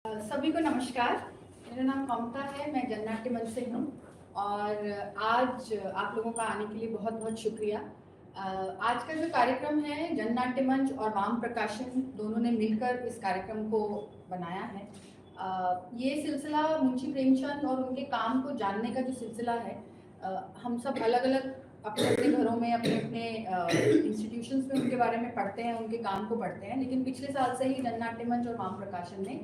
सभी को नमस्कार। मेरा नाम ममता है, मैं जननाट्य मंच से हूँ और आज आप लोगों का आने के लिए बहुत बहुत शुक्रिया। आज का जो कार्यक्रम है जननाट्य मंच और वाम प्रकाशन दोनों ने मिलकर इस कार्यक्रम को बनाया है। ये सिलसिला मुंशी प्रेमचंद और उनके काम को जानने का जो सिलसिला है, हम सब अलग अलग अपने अपने घरों में अपने अपने इंस्टीट्यूशंस में उनके बारे में पढ़ते हैं, उनके काम को पढ़ते हैं, लेकिन पिछले साल से ही जननाट्य मंच और वाम प्रकाशन ने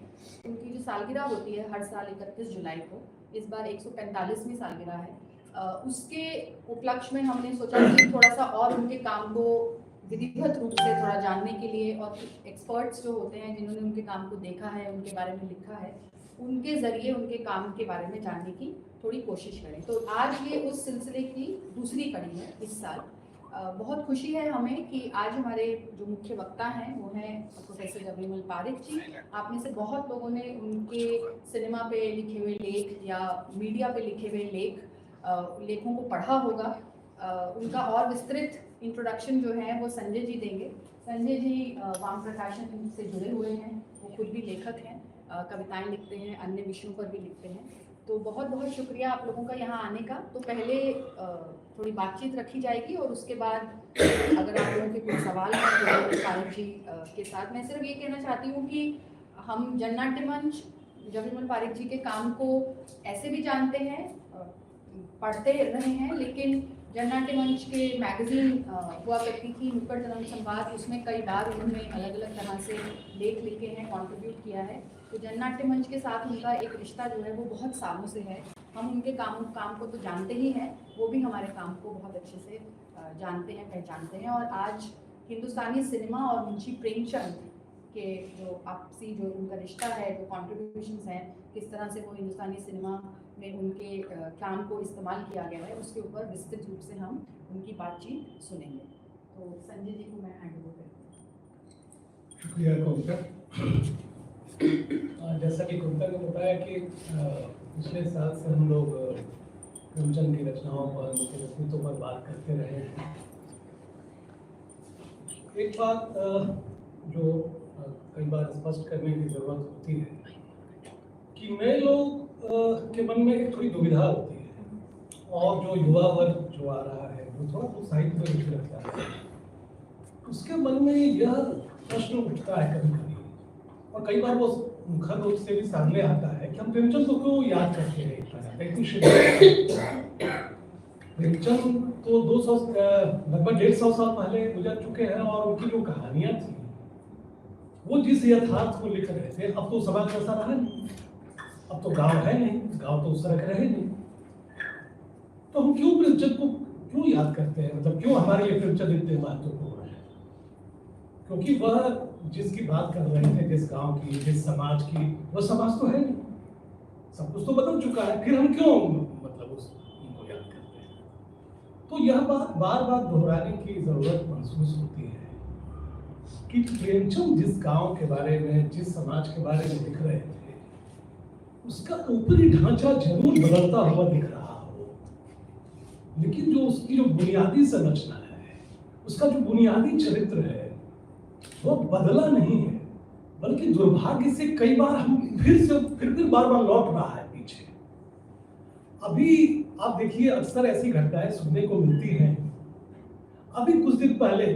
उनकी जो सालगिरह होती है हर साल 31 जुलाई को, इस बार 145वीं सालगिरह है, उसके उपलक्ष्य में हमने सोचा कि थोड़ा सा और उनके काम को विधिवत रूप से थोड़ा जानने के लिए और एक्सपर्ट्स जो होते हैं जिन्होंने उनके काम को देखा है, उनके बारे में लिखा है, उनके ज़रिए उनके काम के बारे में जानने की थोड़ी कोशिश करें। तो आज ये उस सिलसिले की दूसरी कड़ी है इस साल। बहुत खुशी है हमें कि आज हमारे जो मुख्य वक्ता हैं वो हैं प्रोफेसर जबरीमल पारिक जी। आप में से बहुत लोगों ने उनके सिनेमा पे लिखे हुए लेख या मीडिया पे लिखे हुए लेखों को पढ़ा होगा। उनका और विस्तृत इंट्रोडक्शन जो है वो संजय जी देंगे। संजय जी वाम प्रकाशन से जुड़े हुए हैं, वो खुद भी लेखक हैं, कविताएं लिखते हैं, अन्य विषयों पर भी लिखते हैं। तो बहुत बहुत शुक्रिया आप लोगों का यहाँ आने का। तो पहले थोड़ी बातचीत रखी जाएगी और उसके बाद अगर आप लोगों के कोई सवाल हैं तो पारिक जी के साथ मैं सिर्फ ये कहना चाहती हूँ कि हम जननाट्य मंच जबरीमल पारिक जी के काम को ऐसे भी जानते हैं, पढ़ते रहे हैं, लेकिन जननाट्य मंच के मैगजीन हुआ करती थी नुक्कड़ तरंग संवाद, उसमें कई बार उन्होंने अलग अलग तरह से लेख लिखे हैं, कंट्रीब्यूट किया है। तो जननाट्य मंच के साथ उनका एक रिश्ता जो है वो बहुत सालों से है। हम उनके काम को तो जानते ही हैं, वो भी हमारे काम को बहुत अच्छे से जानते हैं, पहचानते हैं। और आज हिंदुस्तानी सिनेमा और मुंशी प्रेमचंद के जो आपसी जो उनका रिश्ता है, जो कॉन्ट्रीब्यूशंस हैं, किस तरह से वो हिंदुस्तानी सिनेमा में उनके काम को इस्तेमाल किया गया है, उसके ऊपर विस्तृत रूप से हम उनकी बातचीत सुनेंगे। तो संजय जी को मैं हैंड ओवर करती हूँ। शुक्रिया कुंता। जैसा कि कुंता ने बताया कि पिछले साल से हम लोग प्रेमचंद की रचनाओं पर, उनके व्यक्तित्व पर बात करते रहे हैं। एक बात जो कई बार स्पष्ट करने की जरूरत होती है कि नए लोग के मन में एक थोड़ी दुविधा होती है और जो युवा वर्ग जो आ रहा है वो थोड़ा उत्साहित में रुचि रखता है, उसके मन में यह प्रश्न उठता है कभी कभी, और कई बार वो मुखर रूप से भी सामने आता है कि हम प्रेमचंद को क्यों याद करते हैं प्रेमचंद तो 200 लगभग 150 साल पहले गुजर चुके हैं और उनकी जो कहानियां थी वो जिस यथार्थ को लिख रहे थे, अब तो समाज वैसा रहा नहीं, अब तो गांव है नहीं, गांव तो उस तरह के रहे नहीं। तो हम क्यों प्रेमचंद को क्यों याद करते हैं, मतलब क्यों हमारे लिए प्रेमचंद इतने महत्वपूर्ण है? क्योंकि वह जिसकी बात कर रहे थे, जिस गांव की, जिस समाज की, वह समाज तो है नहीं, सब कुछ तो बदल चुका है, फिर हम क्यों मतलब उनको याद करते हैं? तो यह बात बार बार दोहराने की जरूरत महसूस होती है कि प्रेमचंद जिस गांव के बारे में, जिस समाज के बारे में लिख रहे थे, उसका ऊपरी ढांचा जरूर बदलता हुआ दिख रहा हो, लेकिन जो उसकी जो बुनियादी संरचना है, उसका जो बुनियादी चरित्र है, वो बदला नहीं है, बल्कि दुर्भाग्य से कई बार हम फिर बार लौट रहा है पीछे। अभी आप देखिए, अक्सर ऐसी घटनाएं सुनने को मिलती हैं। अभी कुछ दिन पहले,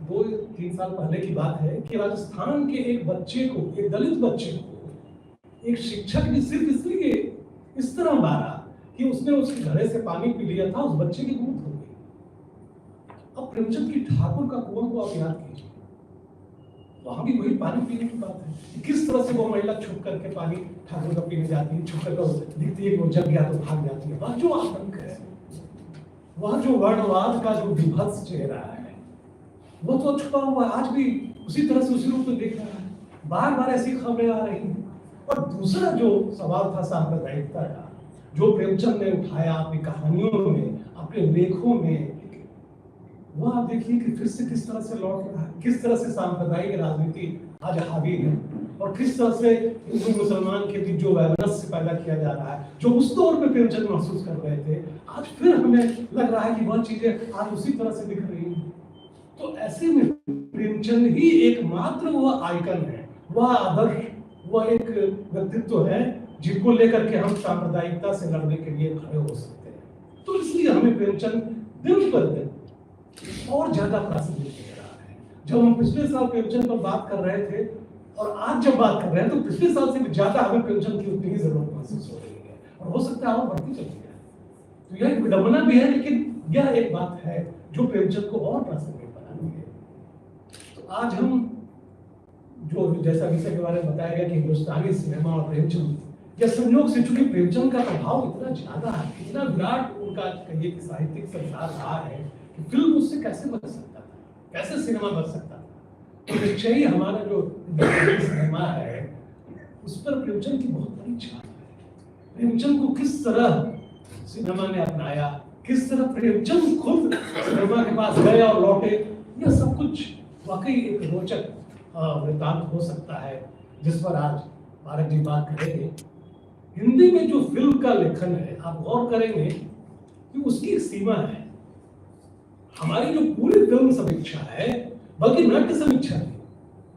2-3 साल पहले की बात है कि राजस्थान के एक बच्चे को, एक दलित बच्चे को एक शिक्षक ने सिर्फ इसलिए इस तरह मारा कि उसने उसके घड़े से पानी पी लिया था, उस बच्चे की मौत हो गई। अब प्रेमचंद की ठाकुर का कुआं को आप याद कीजिए, वहां भी वही पानी पीने की बात है। किस तरह से वो महिला छुप करके पानी ठाकुर का पीने जाती है, छुप करके दिखती है कि वो जग गया तो भाग जाती है। वह जो आतंक है, वह जो वर्णवाद का जो विभत्स चेहरा है, वो तो छुपा हुआ आज भी उसी तरह से, उसी रूप में देख रहा है। बार बार ऐसी खबरें आ रही हैं। और दूसरा जो सवाल था सांप्रदायिकता का, जो प्रेमचंद ने उठाया अपनी कहानियों में, अपने लेखों में, वह आप देखिए कि फिर से किस तरह से लौट रहा है, किस तरह से सांप्रदायिक राजनीति आज हावी है, और किस तरह से हिंदू मुसलमान के बीच जो वैमनस्य पैदा किया जा रहा है, जो उस दौर पे प्रेमचंद महसूस कर रहे थे, आज फिर हमें लग रहा है कि वह चीजें आज उसी तरह से दिख रही हैं। तो ऐसे में प्रेमचंद ही एकमात्र वह आइकन है, वह आदर्श वह एक व्यक्तित्व है जिनको लेकर के हम सांप्रदायिकता से लड़ने के लिए खड़े हो सकते हैं। तो इसलिए हमें प्रेमचंद दिन पर दिन और ज्यादा प्रासंगिक दिख रहा है। जब हम पिछले साल प्रेमचंद पर बात कर रहे थे और आज जब बात कर रहे हैं तो पिछले साल से भी ज्यादा हमें प्रेमचंद की उतनी ही जरूरत महसूस हो रही है और हो सकता है और बढ़ती चली जाए। तो यह एक विडंबना भी है, लेकिन यह एक बात है जो प्रेमचंद को और प्रासंगिक बनाती है। तो आज हम जो जैसा विषय के बारे में बताया गया कि हिंदुस्तानी सिनेमा और प्रेमचंद, यह संयोग से, चूंकि प्रेमचंद का प्रभाव इतना ज्यादा है, इतना विराट उनका कहिए कि साहित्यिक संसार रहा है कि फिल्म उससे कैसे बच सकता था, कैसे सिनेमा बच सकता था। तो निश्चय ही हमारा जो सिनेमा है उस पर प्रेमचंद की बहुत बड़ी छाप है। प्रेमचंद को किस तरह सिनेमा ने अपनाया, किस तरह प्रेमचंद खुद सिनेमा के पास गए और लौटे, यह सब कुछ वाकई एक रोचक वृत्तांत हो सकता है जिस पर आज पारक जी बात करेंगे। हिंदी में जो फिल्म का लेखन है, आप गौर करेंगे कि उसकी एक सीमा है। हमारी जो पूरी फिल्म समीक्षा है, बल्कि नाट्य समीक्षा नहीं,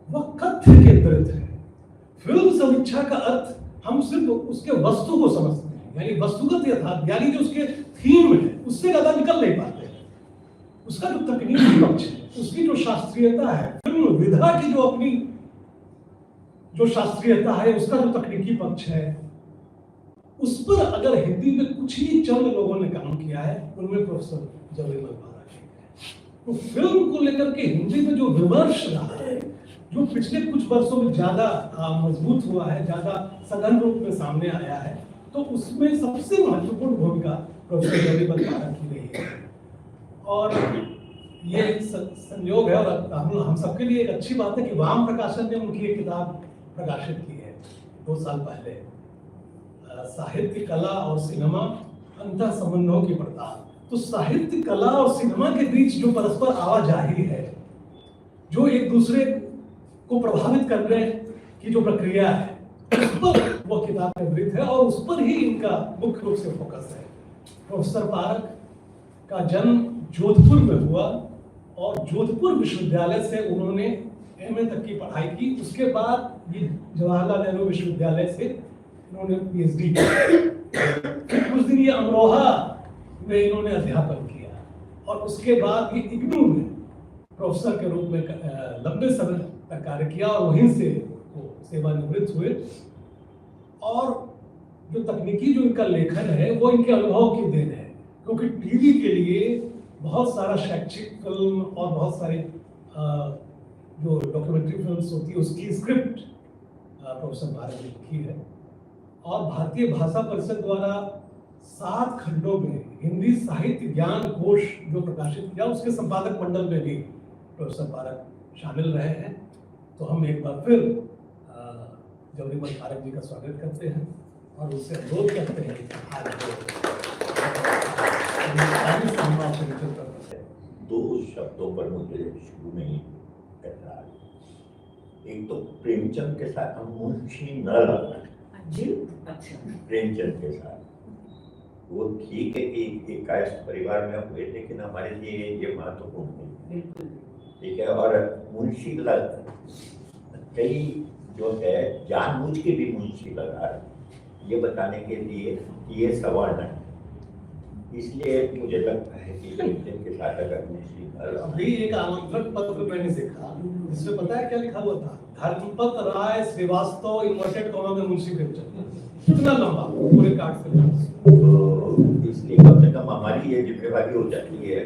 वह कथ्य केंद्रित है। फिल्म समीक्षा का अर्थ हम सिर्फ उसके वस्तु को समझते हैं, यानी वस्तुगत यथार्थ, यानी जो उसके थीम है उससे ज्यादा निकल नहीं पाते हैं। उसका जो तकनीकी पक्ष है, उसकी जो शास्त्रीयता है, फिल्म विधा की जो अपनी जो शास्त्रीयता है, उसका जो तकनीकी पक्ष है, उस पर अगर हिंदी में कुछ ही चंद लोगों ने काम किया है, उनमें प्रोफेसर जवेमल पारख है। तो फिल्म को लेकर के हिंदी में जो विमर्श रहा है, जो पिछले कुछ वर्षों में ज्यादा मजबूत हुआ है, ज्यादा सघन रूप में सामने आया है, तो उसमें सबसे महत्वपूर्ण भूमिका प्रोफेसर जवेमल पारख की रही है। और ये एक संयोग है और हम सबके लिए एक अच्छी बात है कि वाम प्रकाशन ने उनकी एक किताब प्रकाशित की है 2 साल पहले, साहित्य, कला और सिनेमा अंतर संबंधों की पड़ताल। तो साहित्य, कला और सिनेमा के बीच जो परस्पर आवाजाही है, जो एक दूसरे को प्रभावित करने की जो प्रक्रिया है, उस पर वो किताब केंद्रित है और उस पर ही इनका मुख्य रूप से फोकस है। प्रोफेसर पारख का जन्म जोधपुर में हुआ और जोधपुर विश्वविद्यालय से उन्होंने एमए तक की पढ़ाई की। उसके बाद ये जवाहरलाल नेहरू विश्वविद्यालय से इन्होंने पीएचडी की। कुछ दिन ये अमरोहा में इन्होंने अध्यापन किया और उसके बाद ये इग्नू में प्रोफेसर के रूप में लंबे समय तक कार्य किया और वहीं से वो सेवानिवृत्त हुए। और जो तकनीकी जो इनका लेखन है वो इनके अनुभव की देन है, क्योंकि टीवी के लिए बहुत सारा शैक्षिक फिल्म और बहुत सारी जो डॉक्यूमेंट्री फिल्म्स होती है उसकी स्क्रिप्ट प्रोफेसर पारख ने लिखी है। और भारतीय भाषा परिषद द्वारा 7 खंडों में हिंदी साहित्य ज्ञान कोश जो प्रकाशित किया, उसके संपादक मंडल में भी प्रोफेसर पारख शामिल रहे हैं। तो हम एक बार फिर जवेमल पारख जी का स्वागत करते हैं और उससे अनुरोध करते हैं कि आज 2 शब्दों पर मुझे शुरू में ही कहना है। एक तो प्रेमचंद के साथ हम मुंशी न लगना जी। अच्छा, प्रेमचंद के साथ वो ठीक है कि एक कायस्थ परिवार में हुए, लेकिन हमारे लिए ये महत्वपूर्ण है, ठीक है। और मुंशी लग कई जो है जानबूझ के भी मुंशी लगा ये बताने के लिए कि ये सवर्ण है, इसलिए मुझे लगता है कि प्रेमचंद के साथ अगर मुंशी अभी एक आमंत्रण पत्र मैंने देखा, इसमें पता है क्या लिखा हुआ था? धर्मपत राय श्रीवास्तव इन्वर्टेड कॉमा में मुंशी प्रेमचंद। कितना लंबा पूरे कार्ड से। तो इसलिए कम से कम हमारी ये जिम्मेवारी हो जाती है।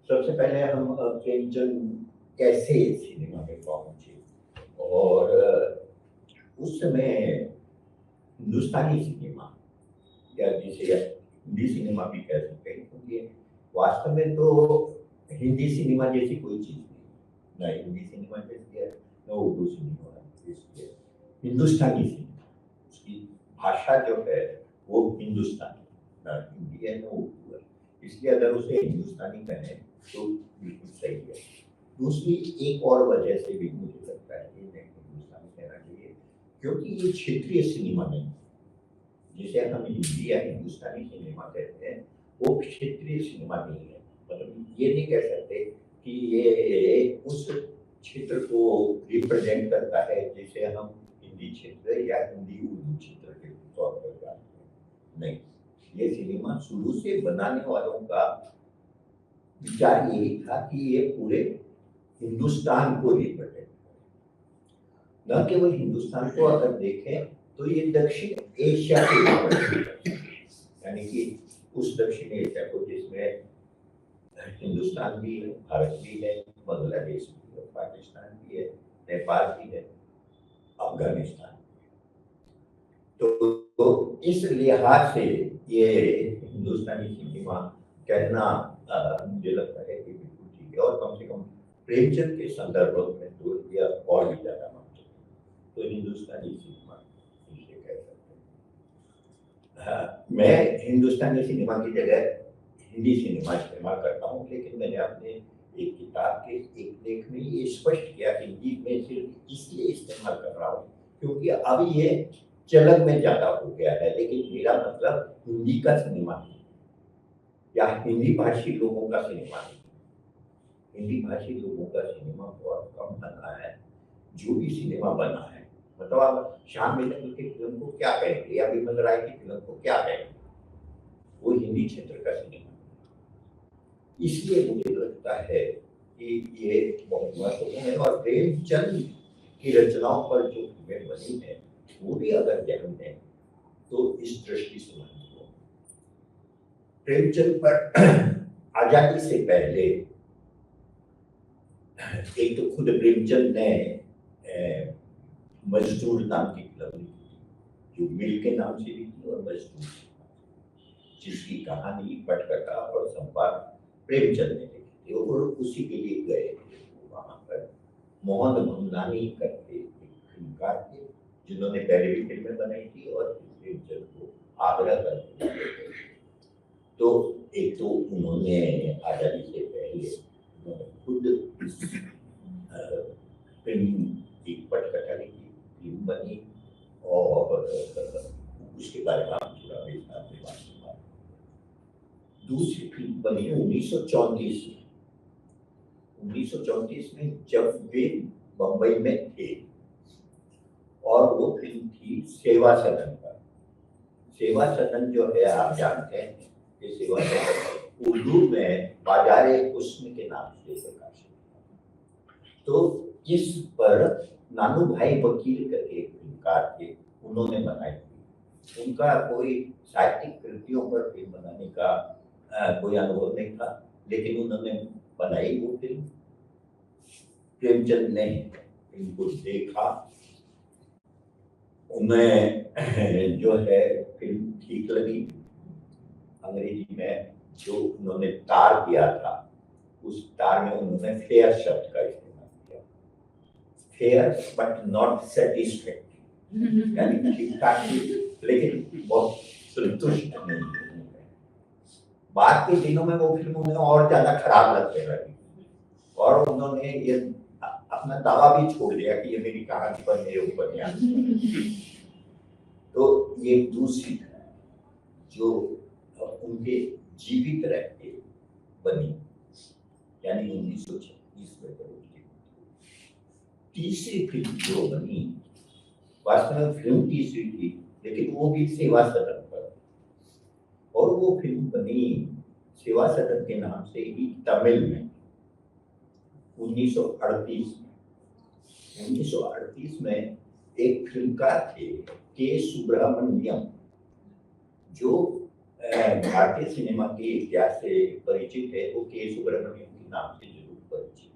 सबसे पहले हम प्रेमचंद कैसे सिनेमा में पहुंचे, और उस समय हिंदुस्तानी सिनेमा या जिसे हिंदी सिनेमा भी कह सकते हैं, क्योंकि वास्तव में तो हिंदी सिनेमा जैसी कोई चीज नहीं, ना हिंदी सिनेमा जैसी है न उर्दू सिनेमा जैसी है। हिंदुस्तानी सिनेमा, उसकी भाषा जो है वो हिंदुस्तानी, ना हिंदी है ना उर्दू है, इसलिए अगर उसे हिंदुस्तानी कहें तो बिल्कुल सही है। दूसरी एक और वजह से भी मुझे लगता है कि हिंदुस्तानी कहना चाहिए, क्योंकि ये क्षेत्रीय सिनेमा नहीं, जिसे हम हिंदी या हिंदुस्तानी सिनेमा कहते हैं वो क्षेत्रीय सिनेमा नहीं है। मतलब ये नहीं कह सकते कि ये उस क्षेत्र को रिप्रेजेंट करता है, जैसे हम हिंदी क्षेत्र या हिंदी उर्दू क्षेत्र के तौर पर जानते हैं। नहीं, ये सिनेमा शुरू से बनाने वालों का विचार यही था कि ये पूरे हिंदुस्तान को रिप्रेजेंट करे। न केवल हिंदुस्तान को अगर देखें तो ये दक्षिण एशिया के, यानी कि उस दक्षिण एशिया को जिसमें हिंदुस्तान भी है, भारत भी है, बांग्लादेश भी है, पाकिस्तान भी है, नेपाल भी है, अफगानिस्तान भी है। तो इस लिहाज से ये हिंदुस्तानी सिनेमा कहना मुझे लगता है कि बिल्कुल ठीक है, और कम से कम प्रेमचंद के संदर्भ में तो यह और भी ज्यादा मानते हैं। तो हिंदुस्तानी सिनेमा इसे कह सकते हैं। मैं हिंदुस्तानी सिनेमा की जगह हिंदी सिनेमा इस्तेमाल करता हूँ, लेकिन मैंने अपने एक किताब के एक लेख में ये स्पष्ट किया कि हिंदी में सिर्फ इसलिए इस्तेमाल कर रहा हूँ क्योंकि अब ये चलन में ज्यादा हो गया है, लेकिन मेरा मतलब हिंदी का सिनेमा है या हिंदी भाषी लोगों का सिनेमा है। हिंदी भाषी लोगों का सिनेमा बहुत कम बना है। जो भी सिनेमा बना है, मतलब आप श्याम बेनेगल की फिल्म को क्या कहेंगे या विमल राय की फिल्म को क्या कहेंगे, वो हिंदी क्षेत्र का सिनेमा। इसलिए मुझे लगता है कि ये बहुत महत्वपूर्ण है, और प्रेमचंद की रचनाओं पर जो फिल्में बनी है वो भी अगर ध्यान दें तो इस दृष्टि से महत्वपूर्ण। प्रेमचंद पर आजादी से पहले एक तो खुद प्रेमचंद ने मजदूर नाम की फिल्म लिखी थी, जो मिल के नाम से लिखी और मजदूर, जिसकी कहानी पटकथा और संवाद प्रेमचंद ने लिखी थी, और उसी के लिए गए थे वहां पर। मोहन मंगनानी करके एक फिल्मकार थे जिन्होंने पहले भी फिल्में बनाई थी और प्रेमचंद को आग्रह करके गए थे। तो एक तो उन्होंने आजादी से पहले खुद फिल्म की पटकथा लिखी, फिल्म बनी, और उसके बारे में आप थोड़ा विस्तार से बात करें। दूसरी फिल्म बनी 1934 में। 1934 में जब वे बंबई में थे, और वो फिल्म थी सेवा सदन पर। सेवा सदन जो है आप जानते हैं कि सेवा सदन उर्दू में बाजारे हुस्न के नाम से प्रकाशित। तो इस पर नानू भाई वकील करके एक फिल्मकार थे, उन्होंने बनाई थी। उनका कोई साहित्यिक कृतियों पर फिल्म बनाने का कोई अनुभव नहीं था, लेकिन उन्होंने बनाई वो फिल्म। प्रेमचंद ने फिल्म को देखा, उन्हें जो है फिल्म ठीक लगी। अंग्रेजी में जो उन्होंने तार किया था, उस तार में उन्होंने फेयर शब्द का इस्तेमाल किया। फेयर बट नॉट सेटिस्फैक्टरी, यानी ठीक ठाक थी लेकिन बहुत संतुष्ट नहीं। बाद के दिनों में वो फिल्म उन्हें और ज्यादा खराब लगने लगी, और उन्होंने ये अपना दावा भी छोड़ दिया कि ये मेरी कहानी पर, मेरे उपन्यास पर। तो ये दूसरी जो उनके जीवित रहते बनी, यानी 1936 में बनी। तीसरी फिल्म जो बनी, वास्तव में फिल्म तीसरी थी, लेकिन वो भी सेवा सदन पर, और वो फिल्म बनी सेवा सदन के नाम से ही तमिल में 1938 में। 1938 में एक फिल्मकार थे के सुब्रमण्यम, जो भारतीय सिनेमा के इतिहास से परिचित है। वो के सुब्रमण्यम के नाम से जरूर परिचित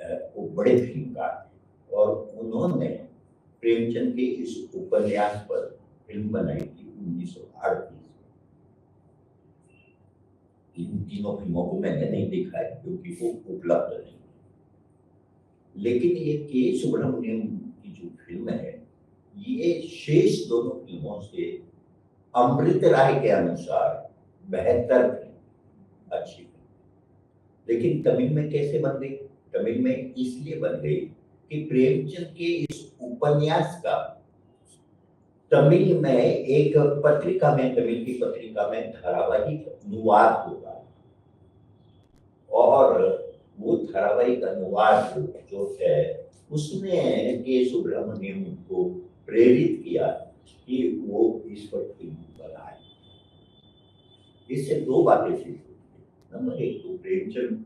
है। वो बड़े फिल्मकार थे, और उन्होंने प्रेमचंद के इस उपन्यास पर फिल्म बनाई थी 1938 में। इन तीनों फिल्मों को मैंने नहीं देखा है क्योंकि वो उपलब्ध नहीं, लेकिन ये के सुब्रमण्यम की जो फिल्म है, ये शेष दोनों फिल्मों से अमृत राय के अनुसार बेहतर फिल्म, अच्छी फिल्म। लेकिन तमिल में कैसे बन गई? तमिल में इसलिए बन गई कि प्रेमचंद के इस उपन्यास का तमिल में एक पत्रिका में, तमिल की पत्रिका में धारावाहिक अनुवाद होगा, और वो धारावाहिक अनुवाद जो है उसने के सुब्रमण्यम को प्रेरित किया कि वो इस पर फिल्म बनाए। इससे दो बातें सिद्ध होती। नंबर एक तो प्रेमचंद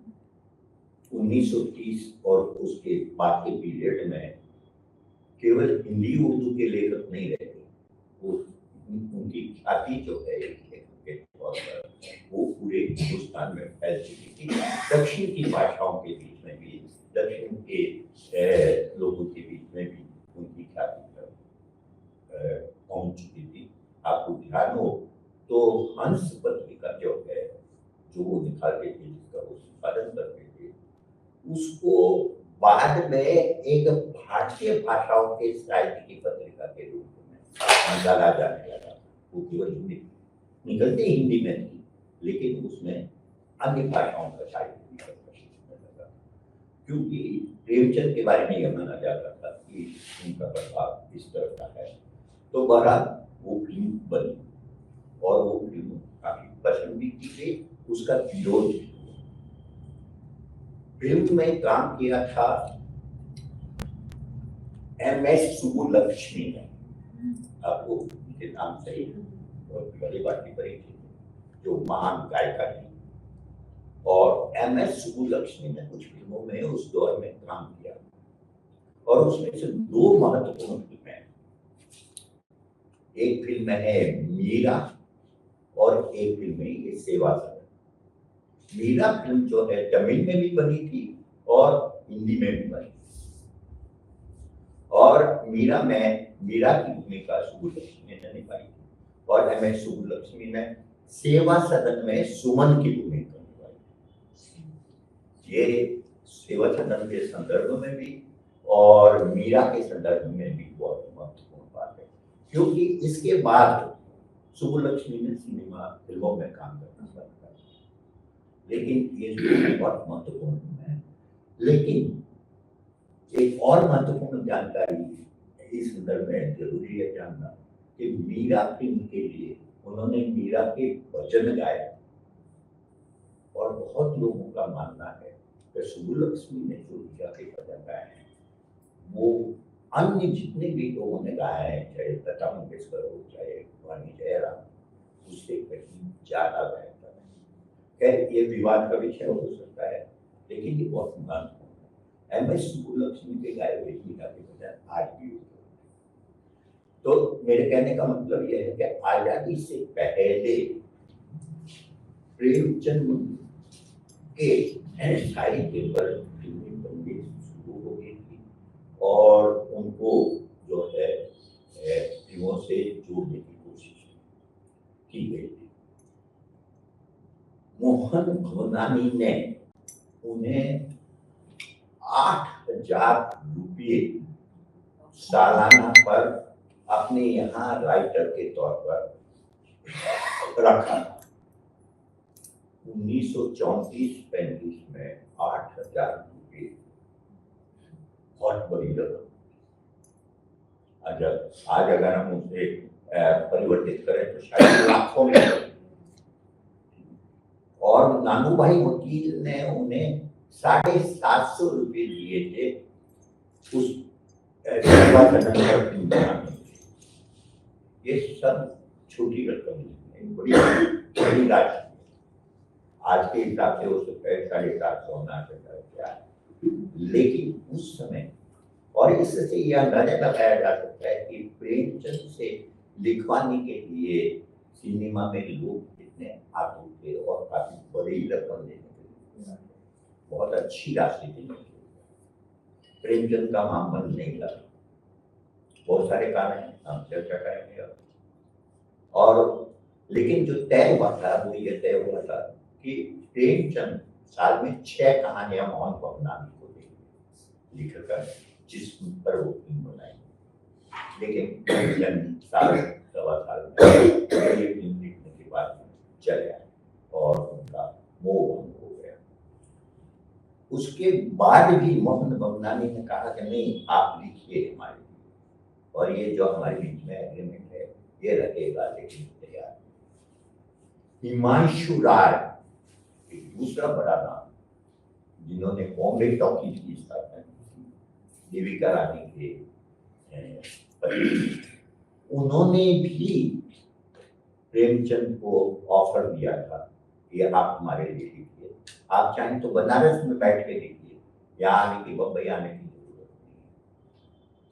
1930 और उसके बाद के पीरियड में केवल हिंदी उर्दू के लेखक नहीं रहते, वो उनकी ख्याति जो है लेखक के तौर पर वो पूरे हिंदुस्तान में फैल चुकी थी। दक्षिण की भाषाओं के बीच में भी, दक्षिण के लोगों के बीच में भी उनकी ख्याति पहुंच चुकी थी। आपको ध्यान हो तो हंस पत्रिका जो है, जो वो निकालते थे, जिसका वो संपादन करते थे, उसको बाद में एक भारतीय भाषाओं के साहित्य की पत्रिका के रूप में निकाला जाने लगा। वो केवल निकलते हिंदी में थी, लेकिन उसमें अन्य भाषाओं का साहित्य भी प्रकाशित होने लगा, क्योंकि प्रेमचंद के बारे में यह माना जाता था कि उनका प्रभाव इस तरह का है। तो बहरहाल वो फिल्म बनी और वो फिल्म काफी पसंद भी की गई, उसका विरोध भी हुआ। फिल्म में काम किया था MS सुब्बुलक्ष्मी ने, आपको उनके नाम से और बड़ी बात की परिचय, जो महान गायिका थी। और MS सुब्बुलक्ष्मी ने कुछ फिल्मों में उस दौर में काम किया और उसमें से दो महत्वपूर्ण फिल्में, एक फिल्म है मीरा और एक फिल्म है ये सेवा सदन। मीरा फिल्म जो है तमिल में भी बनी थी और हिंदी में भी बनी, और मीरा की भूमिका सुब्बुलक्ष्मी ने निभाई और MS सुब्बुलक्ष्मी ने सेवा सदन में सुमन की भूमिका निभाई। ये सेवा सदन के संदर्भ में भी और मीरा के संदर्भ में भी बहुत महत्वपूर्ण बात है, क्योंकि इसके बाद सुब्बुलक्ष्मी ने सिनेमा फिल्मों में काम करना बंद कर दिया। लेकिन ये बहुत महत्वपूर्ण है। लेकिन एक और महत्वपूर्ण जानकारी इस संदर्भ में जरूरी है जानना कि मीरा फिल्म के लिए उन्होंने मीरा के भजन गाए और बहुत लोगों का मानना है कि सुब्बुलक्ष्मी ने जो मीरा के भजन गाए हैं वो अन्य जितने भी लोगों ने गाए हैं, चाहे लता मंगेशकर हो, चाहे वाणी जयराम, उससे कहीं ज्यादा बेहतर है। खैर ये विवाद का विषय हो सकता है, लेकिन ये बहुत महत्वपूर्ण है। MS सुब्बुलक्ष्मी के गाए हुए मीरा के भजन आज भी होते हैं। तो मेरे कहने का मतलब यह है कि आजादी से पहले प्रेमचंद के साहित्य पर फिल्में बननी शुरू हो गई थी और उनको जो है फिल्मों से जोड़ने की कोशिश की गई थी। मोहन भवनानी ने उन्हें 8,000 रुपये सालाना पर अपने यहाँ राइटर के तौर पर रखा। 1934-35 में 8,000 रुपये बहुत बड़ी रकम। आज अगर हम उसे परिवर्तित करें तो शायद लाखों में। और नानू भाई वकील ने उन्हें 750 रुपये दिए थे उस ये सब छोटी रकम नहीं, बड़ी राशि। आज के हिसाब से हो सकता है 750 होना क्या, लेकिन उस समय, और इससे यह अंदाजा लगाया जा सकता है कि प्रेमचंद से लिखवाने के लिए सिनेमा में लोग कितने आतुर थे और काफी बड़ी रकम देने के लिए बहुत अच्छी राशि देने के लिए। प्रेमचंद का मामला नहीं लगा, बहुत सारे कारण हैं, हम चर्चा करेंगे। और लेकिन जो तय हुआ था वो ये तय हुआ था कि प्रेमचंद साल में 6 कहानियां मोहन भवनानी को देंगे लिखकर, जिस पर वो फिल्म बनाई। लेकिन प्रेमचंद सवा साल में ये फिल्म लिखने के बाद चले आए और उनका मोह भंग हो गया। उसके बाद भी मोहन भवनानी ने कहा कि नहीं, आप लिखिए हमारे लिए, और ये जो हमारे बीच में एग्रीमेंट है ये रहेगा। लेकिन तैयार हिमांशु राय, एक दूसरा बड़ा नाम, जिन्होंने बॉम्बे टॉकीज की स्थापना की थी, देविका रानी के पति, उन्होंने भी प्रेमचंद को ऑफर दिया था कि आप हमारे लिए लिखिए, आप चाहें तो बनारस में बैठ के लिखिए, यहाँ आने की, बम्बई आने की जरूरत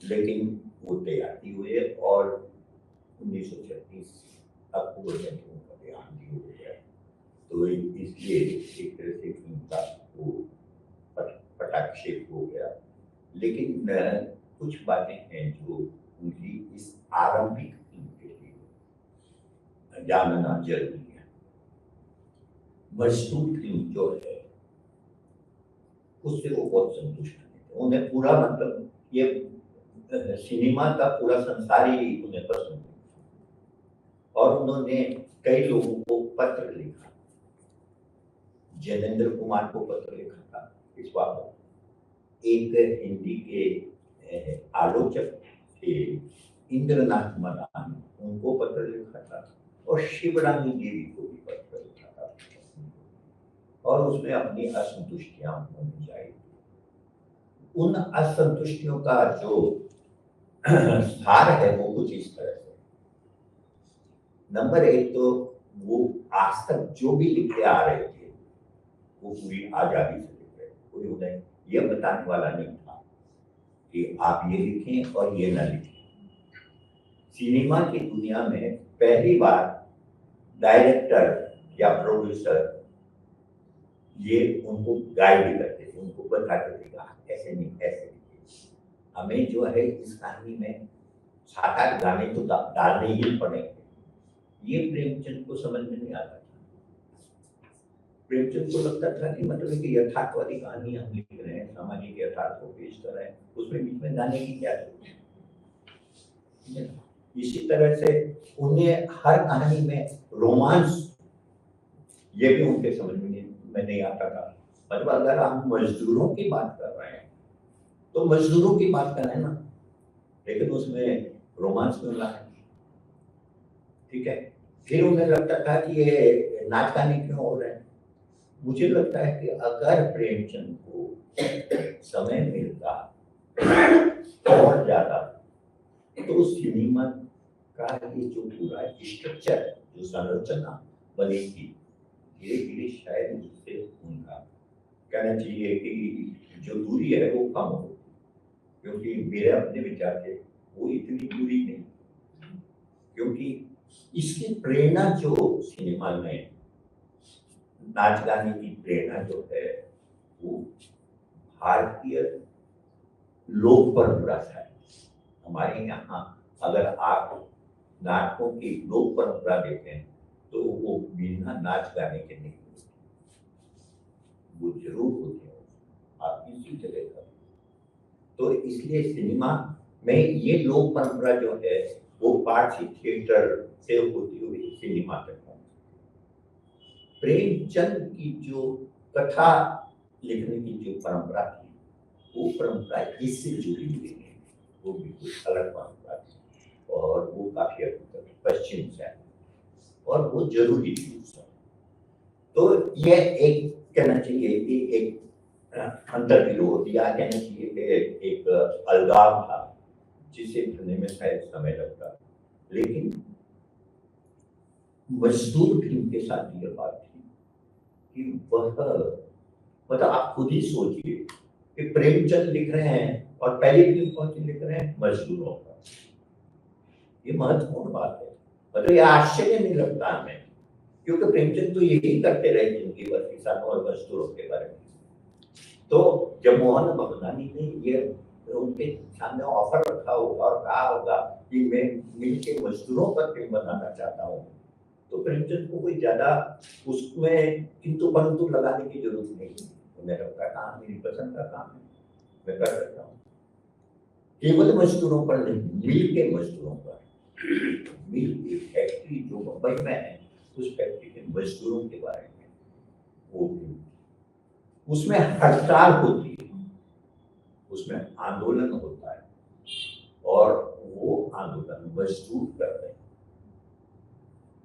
नहीं। लेकिन वो तैयारी हुए और 1936 अक्टूबर में उनका देहांत भी हो गया। तो इसलिए एक तरह से उनका वो पटाक्षेप हो गया। लेकिन कुछ बातें हैं जो उनकी इस आरंभिक फिल्म के लिए जानना जरूरी है। मजदूर फिल्म जो है उससे वो बहुत संतुष्ट थे। उन्हें पूरा मतलब ये सिनेमा का पूरा संसार ही उन्हें पसंद है और उन्होंने कई लोगों को पत्र लिखा। जैनेन्द्र कुमार को पत्र लिखा था इस बात। एक हिंदी के आलोचक थे इंद्रनाथ मदान, उनको पत्र लिखा था और शिवरानी देवी को भी पत्र लिखा था और उसमें अपनी असंतुष्टियां उन्होंने जाहिर की। उन असंतुष्टियों का जो सार है वो कुछ इस तरह से। नंबर एक तो वो आज तक जो भी लिखते आ रहे थे वो पूरी आजादी से लिख रहे, कोई उन्हें यह बताने वाला नहीं था कि आप ये लिखें और ये ना लिखें। सिनेमा की दुनिया में पहली बार डायरेक्टर या प्रोड्यूसर ये उनको गाइड करते थे, उनको बताते थे ऐसे नहीं ऐसे लिखिए, हमें जो है इस कहानी में 7-8 गाने तो डालने ही पड़ेंगे। ये प्रेमचंद को समझ में नहीं आता था। प्रेमचंद को लगता था कि मतलब कि यथार्थवादी कहानी हम लिख रहे हैं, सामाजिक यथार्थ को पेश कर रहे हैं, उसमें बीच में गाने की क्या जरूरत है। इसी तरह से उन्हें हर कहानी में रोमांस, ये भी उनके समझ में नहीं आता था। मतलब अगर हम मजदूरों की बात कर रहे हैं तो मजदूरों की बात कर रहे हैं ना, लेकिन उसमें रोमांस क्यों ला है, ठीक है। फिर उन्हें लगता था कि ये नाच गाने क्यों हो रहे हैं। मुझे लगता है कि अगर प्रेमचंद को समय मिलता और ज्यादा तो सिनेमा का ये जो पूरा स्ट्रक्चर, जो संरचना बनी थी, धीरे धीरे शायद उससे उनका कहना चाहिए कि जो दूरी है वो कम हो, क्योंकि मेरे अपने विचार से वो इतनी दूरी नहीं, क्योंकि इसकी प्रेरणा जो सिनेमा में नाच गाने की प्रेरणा जो है वो भारतीय लोक परंपरा से है। हमारे यहाँ अगर आप नाटकों की लोक परंपरा देखें तो वो बिना नाच गाने के नहीं होती, वो जरूर होते हैं आप किसी जगह का। तो इसलिए सिनेमा में ये लोक परंपरा जो है वो पारसी थिएटर से होती हुई सिनेमा तक पहुंची। प्रेमचंद की जो कथा लिखने की जो परंपरा थी, वो परंपरा इससे जुड़ी हुई है, वो बिल्कुल अलग परंपरा थी और वो काफी हद तक पश्चिम से और वो जरूरी थी। तो यह एक कहना चाहिए कि एक अंतर्विरोध या कहना चाहिए कि एक अलगाव था जिसे भरने में शायद समय लगता। लेकिन मजदूर फिल्म के साथ यह बात थी कि वह मतलब आप खुद ही सोचिए कि प्रेमचंद लिख रहे हैं और पहली फिल्म कौन सी लिख रहे हैं, मजदूरों पर। ये महत्वपूर्ण बात है। मतलब ये आश्चर्य नहीं लगता हमें, क्योंकि प्रेमचंद तो यही करते रहे जिनकी बस किसानों और मजदूरों के बारे में। तो जब मोहन भगवानी ने ये उनके सामने ऑफर रखा होगा और कहा होगा कि मैं मिलके मजदूरों पर फिल्म बनाना चाहता हूँ, तो प्रेमचंद को कोई ज्यादा उसमें किंतु परंतु लगाने की जरूरत नहीं। उन्हें लगता काम मेरी पसंद का काम है, मैं कर सकता हूँ। केवल मजदूरों पर नहीं, मिल के मजदूरों पर। मिल की फैक्ट्री जो मुंबई में है, उस फैक्ट्री के मजदूरों के बारे में वो उसमें हड़ताल होती है, उसमें आंदोलन होता है और वो आंदोलन मजदूर करते हैं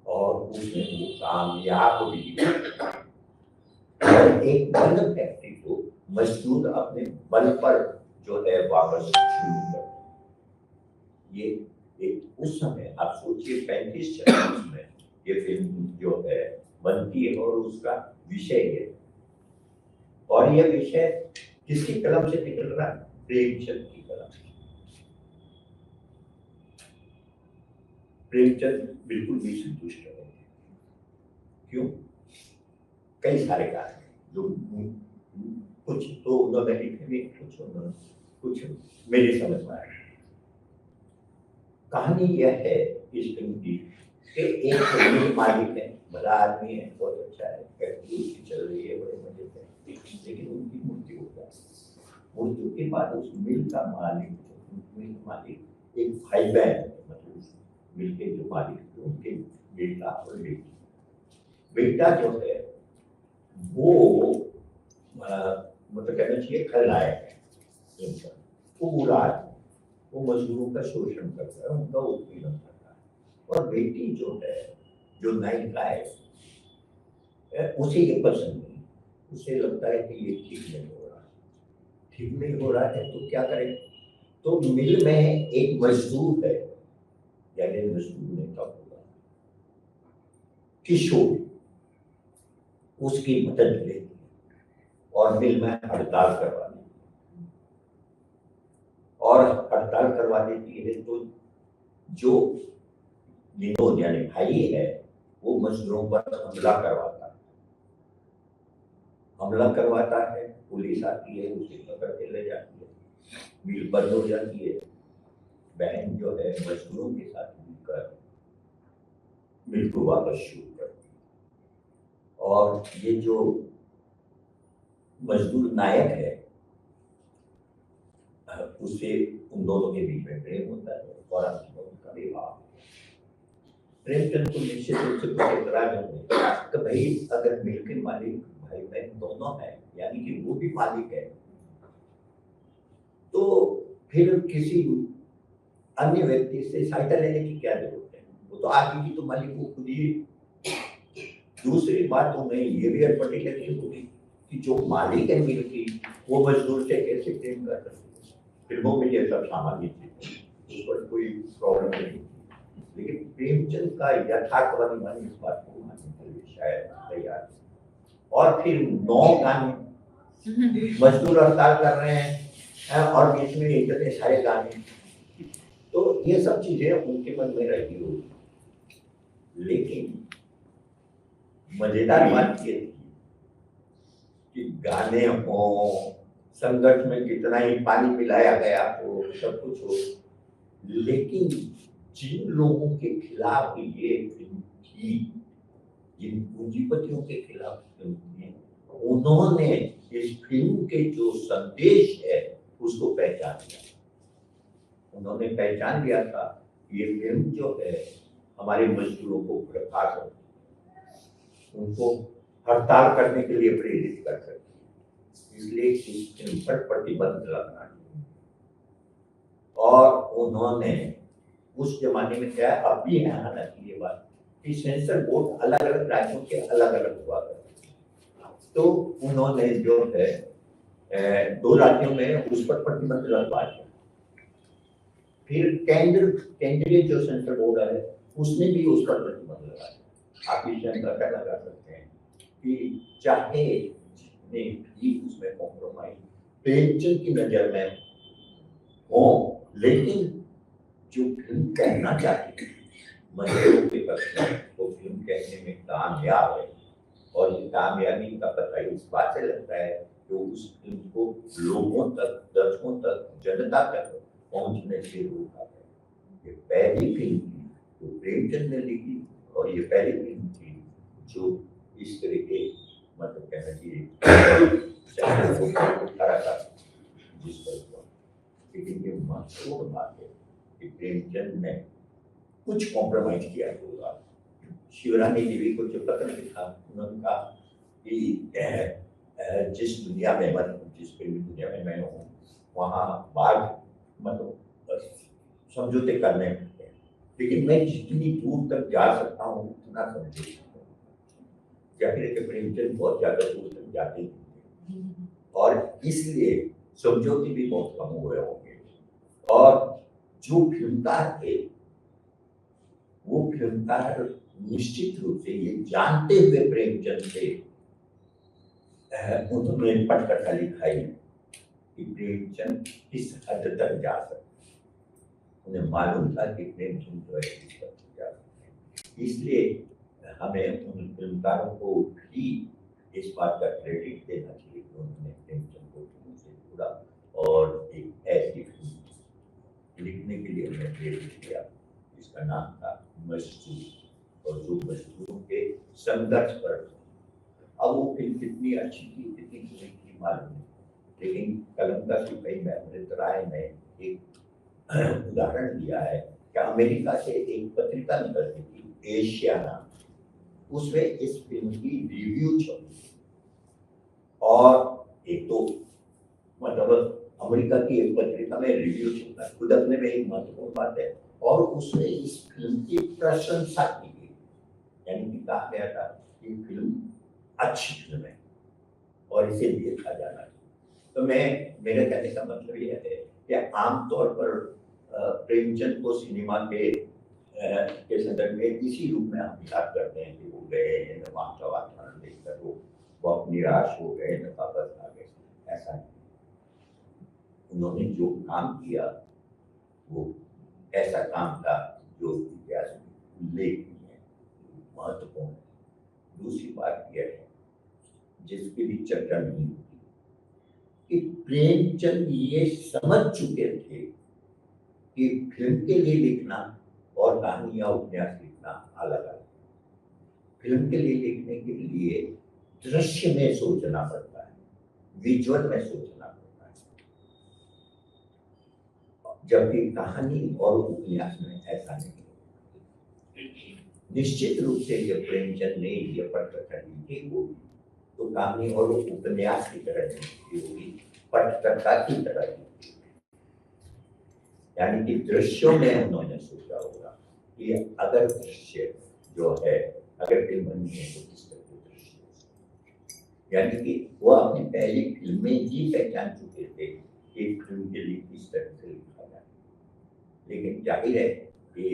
और उसमें वो कामयाब भी। एक बंद फैक्ट्री को मजदूर अपने बल पर जो है वापस शुरू कर, ये एक उस समय आप सोचिए 35-40 में ये फिल्म जो है बनती है और उसका विषय है, और यह विषय किसकी कलम से निकल रहा है? प्रेमचंद की कलम से। प्रेमचंद बिल्कुल भी संतुष्ट नहीं थे। क्यों? कई सारे कारण हैं, जो कुछ तो उन्होंने लिखे भी, कुछ मेरी समझ में आया। कहानी यह है इस फिल्म की कि एक मिल मालिक है, बड़ा आदमी है, बहुत अच्छा है, फैक्ट्री उसकी चल रही है, बड़े मजे से, लेकिन उनकी मृत्यु हो जाती। मृत्यु के बाद उस मिल का मालिक एक भाई बहन, मतलब मिल के जो मालिक थे उनके बेटा और बेटी। बेटा जो है वो मतलब कहना चाहिए खलनायक है, वो बुरा आदमी, वो मजदूरों का शोषण करता है, उनका उत्पीड़न करता है। और बेटी जो है, जो नायिका है, उसे ये पसंद नहीं, उसे लगता है कि ये ठीक नहीं हो रहा। ठीक नहीं हो रहा है तो क्या करें? तो मिल में एक मजदूर है, यानी मजदूर ने कब होगा, किशोर, उसकी मदद लेती है और मिल में हड़ताल करवा देती है। और हड़ताल करवा देती है तो जो विनोद यानी भाई है, वो मजदूरों पर हमला करवाता है। पुलिस आती है, उसे पकड़ के ले जाती है, मिल बंद हो जाती है। बहन जो है मजदूरों के साथ मिलकर मिल को वापस शुरू करती है। और ये जो मजदूर नायक है, उससे उन दोनों के बीच में प्रेम होता है और अंत में उनका विवाह। प्रेमचंद को निश्चित रूप से कुछ एतराज होंगे कि भाई अगर मिल के मालिक भाई बहन दोनों है, यानी कि वो भी मालिक है, तो फिर किसी अन्य व्यक्ति से सहायता लेने की क्या जरूरत है? वो तो आगे की तो मालिक को खुद ही। दूसरी बात तो नहीं, ये भी अटपटी लगी होगी कि जो मालिक है मिल की, वो मजदूर से कैसे प्रेम कर सकते? फिल्मों में ये सब सामान्य चीज है, उस पर कोई प्रॉब्लम नहीं। लेकिन प्रेमचंद का यथार्थवादी मन इस बात को मानने के लिए शायद तैयार है। और फिर 9 गाने मजदूर हड़ताल कर रहे हैं और बीच में इतने सारे गाने, तो ये सब चीजें उनके मन में रहती होगी। लेकिन मजेदार बात ये थी कि गाने हो, संघर्ष में कितना ही पानी मिलाया गया हो, सब कुछ हो, लेकिन जिन लोगों के खिलाफ ये फिल्म थी, जिन पूंजीपतियों के खिलाफ फिल्म थी, उन्होंने इस फिल्म के जो संदेश है उसको पहचान लिया। उन्होंने पहचान लिया था ये फिल्म जो है हमारे मजदूरों को भड़का सकती, उनको हड़ताल करने के लिए प्रेरित कर सकती, इसलिए इस फिल्म पर प्रतिबंध लगना। और उन्होंने उस जमाने में क्या, अब भी है हालांकि ये बात कि सेंसर बोर्ड अलग अलग राज्यों के अलग अलग हुआ करते, तो उन्होंने जो है 2 राज्यों में उस पर प्रतिबंध लगवा दिया। फिर केंद्रीय जो सेंसर बोर्ड है उसने भी उस पर प्रतिबंध लगा दिया। आप इसे अंदाजा लगा सकते हैं कि चाहे जितने भी उसमें कॉम्प्रोमाइज प्रेमचंद की नजर में हो, लेकिन जो फिल्म कहना चाहती है मजदूरों के पक्ष में, वो फिल्म कहने में कामयाब है। और ये कामयाबी का पता इस बात से लगता है कि उस फिल्म को लोगों तक, दर्शकों तक, जनता तक पहुंचने से रोका है। ये पहली फिल्म थी जो प्रेमचंद ने लिखी, और ये पहली फिल्म थी जो इस तरह के मतलब कहना चाहिए जिस पर। लेकिन ये महत्वपूर्ण बात है कि प्रेमचंद ने कुछ कॉम्प्रोमाइज किया होगा। शिवरानी देवी को जब तक नहीं था, उन्होंने कहा कि जिस दुनिया में जिस फिल्मी दुनिया में मैं हूँ, वहाँ बाघ मतलब समझौते करने पड़ते हैं, लेकिन मैं जितनी दूर तक जा सकता हूँ उतना समझौता। जाहिर है कि प्रेमचंद बहुत ज्यादा दूर तक जाते हैं, और इसलिए समझौते भी बहुत कम हुए होंगे। और जो फिल्मकार थे वो फिल्मकार निश्चित रूप से ये जानते हुए प्रेमचंद से उन्होंने पटकथा लिखाई कि प्रेमचंद किस हद तक जा सकते, उन्हें मालूम था कि प्रेमचंद जो है किस हद तक जा सकते, इसलिए हमें उन फिल्मकारों को भी इस बात का क्रेडिट देना चाहिए कि उन्होंने प्रेमचंद को फिल्म से जोड़ा और एक ऐसी फिल्म लिखने के लिए उन्हें प्रेरित किया जिसका नाम था मजदूर, और जो मजदूरों के संघर्ष पर। अब वो फिल्म कितनी अच्छी थी कितनी बुरी थी मालूम नहीं, लेकिन कलम का सिपाही में अमृत राय ने एक उदाहरण दिया है कि अमेरिका से एक पत्रिका निकलती थी एशिया नाम, उसमें इस फिल्म की रिव्यू छपी और एक तो मतलब अमेरिका की एक पत्रिका में रिव्यू छपना खुद अपने में एक महत्वपूर्ण बात है, और उसने इस फिल्म की प्रशंसा की गई, यानी कि कहा गया था कि फिल्म अच्छी फिल्म है और इसे देखा जाना चाहिए। तो मेरे कहने का मतलब यह है कि आमतौर पर प्रेमचंद को सिनेमा के संदर्भ में इसी रूप में हम याद करते हैं कि वो गए वहाँ का वातावरण देखकर वो बहुत निराश हो गए, वापस आ गए, ऐसा नहीं। उन्होंने जो काम किया वो ऐसा काम था जो इतिहास में उल्लेखनीय है, महत्वपूर्ण है। दूसरी बात यह है जिसकी भी चर्चा नहीं होती कि प्रेमचंद ये समझ चुके थे कि फिल्म के लिए लिखना और कहानी या उपन्यास लिखना अलग अलग। फिल्म के लिए लिखने के लिए दृश्य में सोचना पड़ता है, विजुअल में सोचना पड़ता है, जबकि कहानी और उपन्यास में ऐसा नहीं। निश्चित रूप से जब प्रेमचंद ने यह पटकथा लिखी होगी तो कहानी और उपन्यास की तरह लिखी होगी, पटकथा की तरह लिखी, यानी कि दृश्यों में उन्होंने सोचा होगा कि अगर दृश्य जो है अगर फिल्म बनी है तो किस तरह के दृश्य, यानी कि वो अपनी पहली फिल्म में ही पहचान चुके थे कि फिल्म के लिए किस तरह से लिखा जाए। लेकिन जाहिर है कि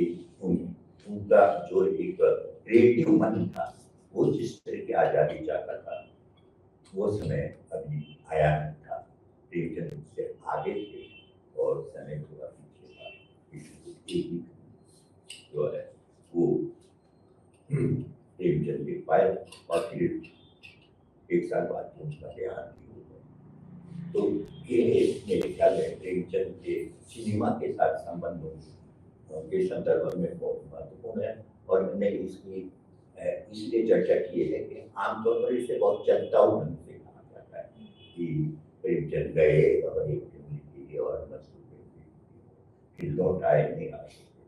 उनका जो एक क्रिएटिव मन था वो जिस तरह की आजादी चाहता था वो समय अभी आया नहीं था। प्रेमचंद से आगे थे और समय थोड़ा पीछे था, जो है वो प्रेमचंद के पाए और फिर एक साल बाद उनका देहांत भी हो गया। तो ये मेरे ख्याल में प्रेमचंद के सिनेमा के साथ संबंधों के संदर्भ में बहुत महत्वपूर्ण है। और मैंने इसकी इसलिए चर्चा की है कि आमतौर पर इसे बहुत चर्चाऊ ढंग से कहा जाता है कि प्रेमचंद गए और एक फिल्म लिखी और मजदूर फिर लौट आए, नहीं आ सकते।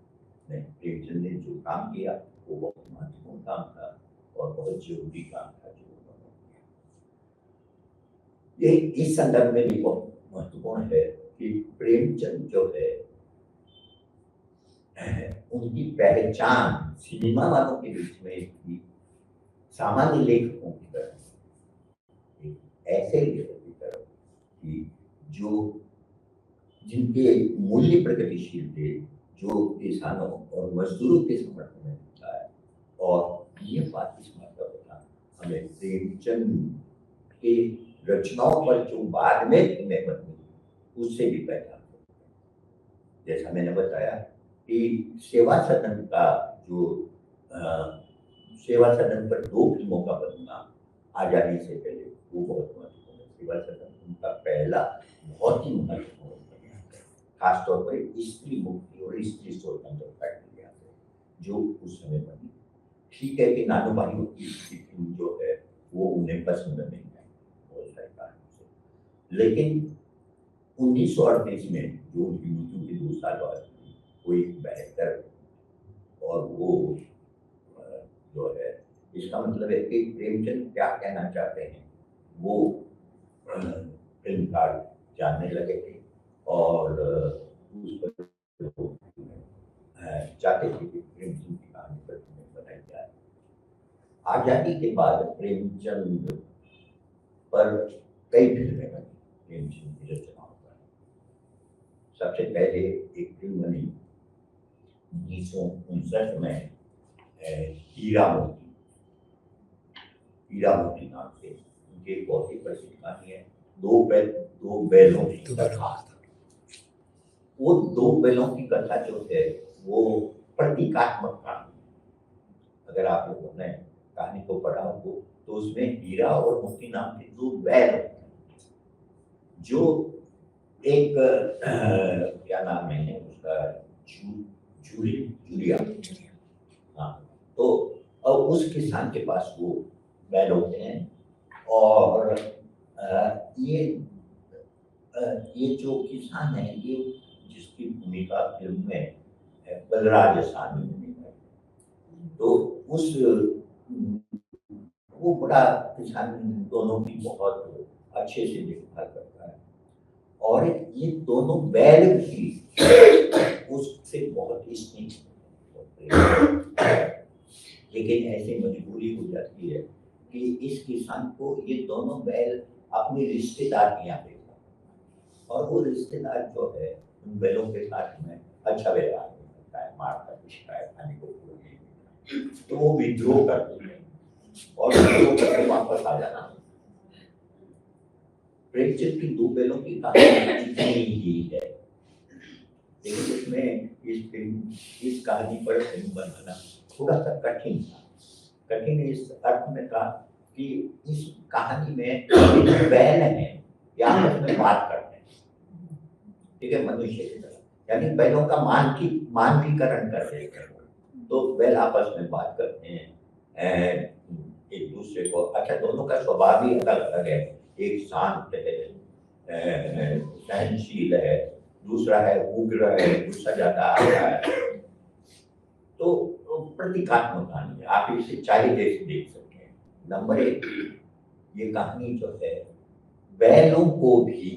नहीं, प्रेमचंद ने जो काम किया वो बहुत महत्वपूर्ण काम था और बहुत जरूरी काम था जो उन्होंने किया। ये इस संदर्भ में भी बहुत महत्वपूर्ण है कि प्रेमचंद जो है उनकी पहचान सिनेमा वालों के बीच में थी सामान्य लेखकों की तरह, ऐसे लेखकों की तरह कि जो जिनके मूल्य प्रगतिशील थे, जो किसानों और मजदूरों के समर्थन में होता है। और ये बात इस मतलब था हमें प्रेमचंद के रचनाओं पर जो बाद में फिल्में बनी उससे भी पहचान। जैसा मैंने बताया कि सेवा सदन का जो सेवा सदन पर 2 फिल्मों का बनना आजादी से पहले वो बहुत महत्वपूर्ण है। सेवा सदन उनका पहला बहुत ही महत्वपूर्ण है, खासतौर पर स्त्री मुक्ति और स्त्री स्वतंत्रता के लिहाज से जो उस समय बनी। ठीक है कि नानू भाइयों की फिल्म जो है वो उन्हें पसंद नहीं आई बहुत सारे कारणों से, लेकिन 1938 में जो उनकी मृत्यु के 2 साल बाद वो एक बेहतर, और वो जो है इसका मतलब है कि प्रेमचंद क्या कहना चाहते हैं वो फिल्मकार जानने लगे थे और उस पर चाहते थे कि प्रेमचंद की कहानी पर बनाई जाए। आजादी के बाद प्रेमचंद पर कई फिल्में बनी प्रेमचंद की रचनाओं पर। सबसे पहले एक फिल्म बनी 1959 में हीरा मोती, हीरा मोती नाम से उनकी एक बहुत ही प्रसिद्ध कहानी है। दो बैलों की कथा। वो दो बैलों की कथा जो है वो प्रतीकात्मक कहानी। अगर आप लोगों ने कहानी को पढ़ा हो तो उसमें हीरा और मोती नाम के दो बैल जो एक क्या नाम है उसका, जूलिया। हाँ, तो अब उस किसान के पास वो बैल होते हैं और ये जो किसान है ये जिसकी भूमिका फिल्म में बलराज साहनी ने, तो उस वो बड़ा किसान दोनों की बहुत अच्छे से देखभाल करता है और ये दोनों बैल भी उससे बहुत स्नेह, लेकिन ऐसी मजबूरी हो जाती है कि इस किसान को ये दोनों बैल अपने रिश्तेदार के यहाँ भेजता और वो रिश्तेदार जो है उन बैलों के साथ में अच्छा व्यवहार नहीं करता है, मारता पीटता है, खाने को तो वो विद्रोह करते हैं और विद्रोह करके वापस आ जाना। प्रेमचंद की दो बैलों की कहानी इतनी ही है, लेकिन उसमें इस कहानी पर फिल्म बनाना थोड़ा सा कठिन था। कठिन इस अर्थ में था कि इस कहानी में बैल हैं या आपस में बात करते हैं, ठीक है, मनुष्य की तरह, यानी बैलों का मानकीकरण कर रहे हैं। तो बैल आपस में बात करते हैं एक दूसरे को। अच्छा, दोनों का स्वभाव भी अलग अलग है। एक शांत है, सहनशील है, दूसरा है उग्र है, गुस्सा ज्यादा आता है। तो प्रतीकात्मक कहानी है, आप इसे 40 देश देख सकते हैं। नंबर 1, ये कहानी जो है बैलों को भी,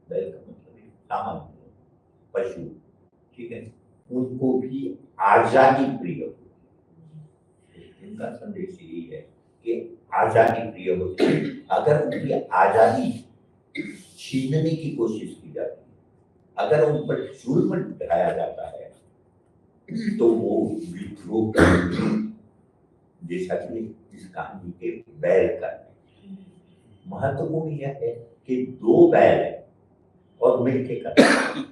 बैल का मतलब सामान्य पशु, ठीक है, उनको भी आजादी प्रिय, इनका संदेश यही है कि आजादी प्रिय होती है। अगर उनकी आजादी छीनने की कोशिश की जाती है, अगर उन पर जुल्म ढाया जाता है तो वो विद्रोह करेंगे, जैसा कि इस कहानी के बैल करते हैं। महत्वपूर्ण यह है कि दो बैल है और मिलके करते हैं।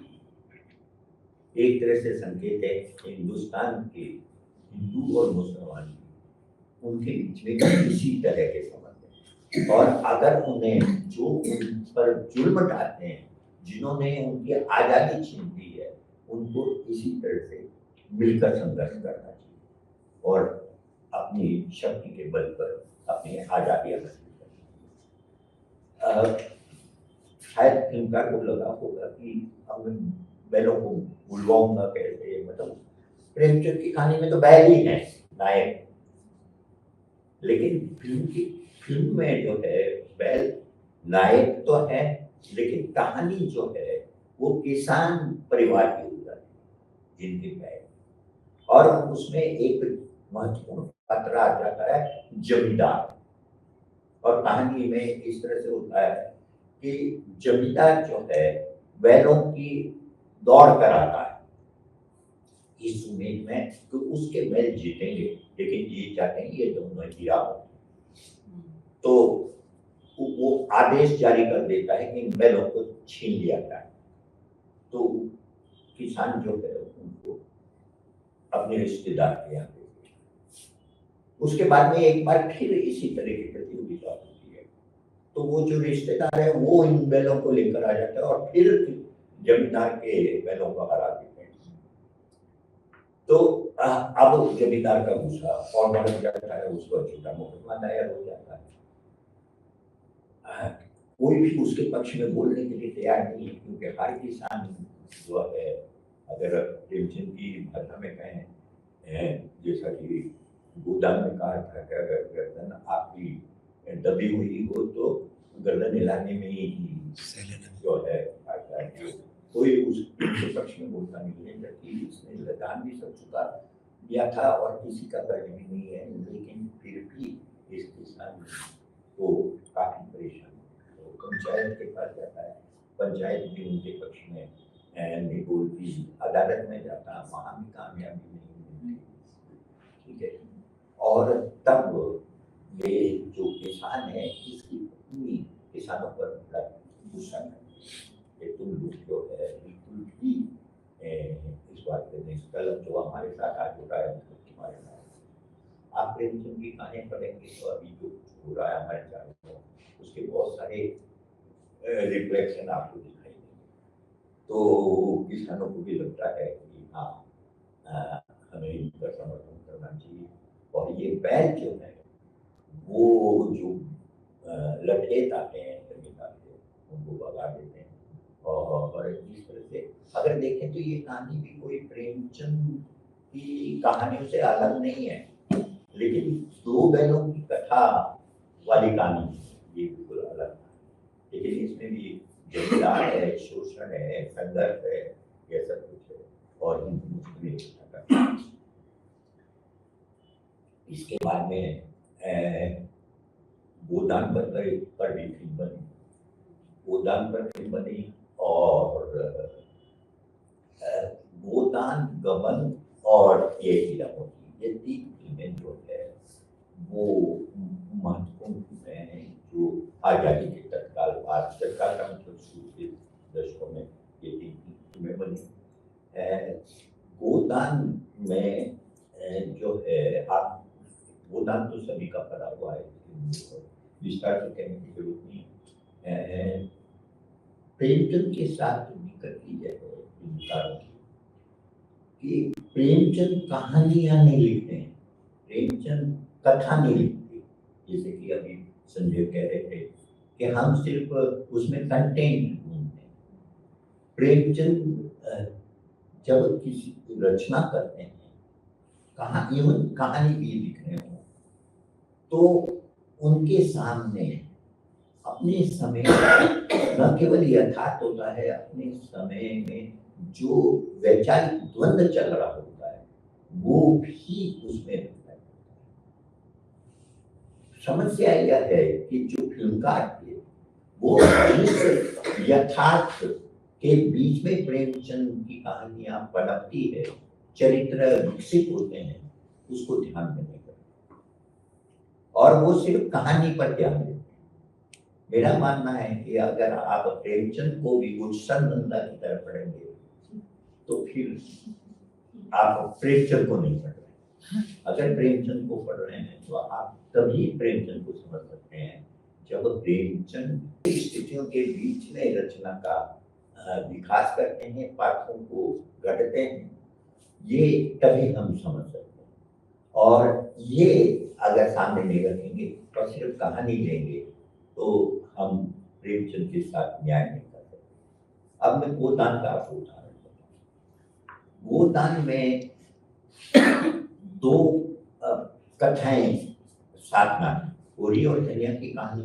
एक तरह से संकेत है हिंदुस्तान के हिंदू और मुसलमान उनके बीच में इसी तरह के संबंध है और अगर उन्हें जो उन पर जुल्म ढाते हैं, जिन्होंने उनकी आजादी छीन ली है, उनको इसी तरह से मिलकर संघर्ष करना चाहिए और अपनी शक्ति के बल पर अपनी आजादी हासिल करनी। शायद फिल्मकार को लगा होगा कि अब बैलों को बुलवाऊंगा कैसे, मतलब प्रेमचंद की कहानी में तो बैल ही है नायक, लेकिन फिल्म में जो है बैल नायक तो है, लेकिन कहानी जो है वो किसान परिवार की हो जाती है जिनके बैल, और उसमें एक महत्वपूर्ण पात्र आ जाता है जमींदार। और कहानी में इस तरह से होता है कि जमींदार जो है बैलों की दौड़ कराता है इस उम्मीद में कि उसके बैल जीतेंगे, लेकिन जीत जाते हैं ये दोनों हीरा होते। तो वो आदेश जारी कर देता है कि इन बैलों को छीन लिया जाए। तो किसान जो है उनको अपने रिश्तेदार के यहाँ भेजते हैं। उसके बाद में एक बार फिर इसी तरह की प्रतियोगिता होती है, तो वो जो रिश्तेदार है वो इन बैलों को लेकर आ जाता है और फिर जमींदार के बैलों को हरा देते हैं। तो अब जमींदार का गुस्सा और बढ़ जाता है, उस पर छोटा मुकदमा दायर हो जाता है। कोई भी उसके पक्ष में बोलने के लिए तैयार नहीं है, क्योंकि हर किसान जो है, अगर प्रेमचंद की भाषा में कहें, जैसा कि गोदाम में कहा था कि अगर गर्दन आपकी दबी हुई हो तो गर्दन हिलाने में ही जो है कोई उसके पक्ष में बोलता नहीं है, जबकि इसने लगान भी सब चुका दिया था और किसी का कर्ज भी नहीं है, लेकिन फिर भी इस किसान को काफी परेशानी पंचायत के पास जाता है, पंचायत भी उनके पक्ष में नहीं बोलती, अदालत में जाता, वहाँ भी कामयाबी नहीं मिलती, ठीक है। और तब ये जो किसान है इसकी पूरी किसानों पर बड़ा गुस्सा है कि तुम लोग जो है बिल्कुल भी इस बात पे नहीं, कल जो हमारे साथ आज हो रहा है तुम्हारे साथ, आप प्रेमचंद की कहानियाँ पढ़ेंगे तो अभी जो हो रहा है हमारे चारों उसके बहुत सारे रिफ्लेक्शन आपको दिखाई देंगे। तो किसानों को भी लगता है कि हाँ हमें इनका समर्थन करना चाहिए। और ये बैल जो है वो जो लठेत आते हैं जमीन आते उनको भगा देते हैं। और इस तरह से अगर देखें तो ये कहानी भी कोई प्रेमचंद की कहानियों से अलग नहीं है, लेकिन दो बैलों की कथा वाली कहानी ये बिल्कुल अलग है। लेकिन इसमें भी जंगला है, शोषण है, संघर्ष है, ये सब कुछ है। और इसके बाद में गोदान पर भी फिल्म बनी, गोदान पर फिल्म बनी और गोदान, गबन और ये फिल्म, ये तीन फिल्में जो है वो महत्वपूर्ण फिल्में हैं जो आज़ादी के तत्काल बाद, तत्काल का मतलब शुरू के दशकों में ये तीन फिल्में बनी। गोदान में जो है आप गोदान तो सभी का पड़ा हुआ है, विस्तार से कहने की जरूरत नहीं। प्रेमचंद के साथ दिक्कत की है कि प्रेमचंद कहानियां नहीं लिखते हैं, प्रेमचंद कथा नहीं लिखते। जैसे कि अभी संजय कह रहे थे कि हम सिर्फ उसमें कंटेंट ढूंढते हैं। प्रेमचंद जब किसी रचना करते हैं, कहानी भी लिख रहे हो, तो उनके सामने अपने समय न केवल यथार्थ होता है, अपने समय में जो वैचारिक द्वंद्व चल रहा होता है वो भी उसमें होता है। समस्या यह है कि जो फिल्मकार थे वो इस यथार्थ के बीच में प्रेमचंद की कहानियां पनपती है, चरित्र विकसित होते हैं, उसको ध्यान में नहीं करते और वो सिर्फ कहानी पर ध्यान देते हैं। मेरा मानना है कि अगर आप प्रेमचंद को भी गुलशन नंदा की तरह पढ़ेंगे तो फिर आप प्रेमचंद को नहीं पढ़ रहे। अगर प्रेमचंद को पढ़ रहे हैं तो आप तभी प्रेमचंद को समझ सकते हैं जब प्रेमचंद स्थितियों के बीच में रचना का विकास करते हैं, पात्रों को गढ़ते हैं, ये तभी हम समझ सकते हैं। और ये अगर सामने नहीं रखेंगे और सिर्फ कहानी लेंगे तो हम प्रेमचंद के साथ न्याय नहीं कर सकते। अब मैं गोदान का आपको उदाहरण बताऊं। गोदान में दो कथाएं साथ में, गोरी और धनिया की कहानी,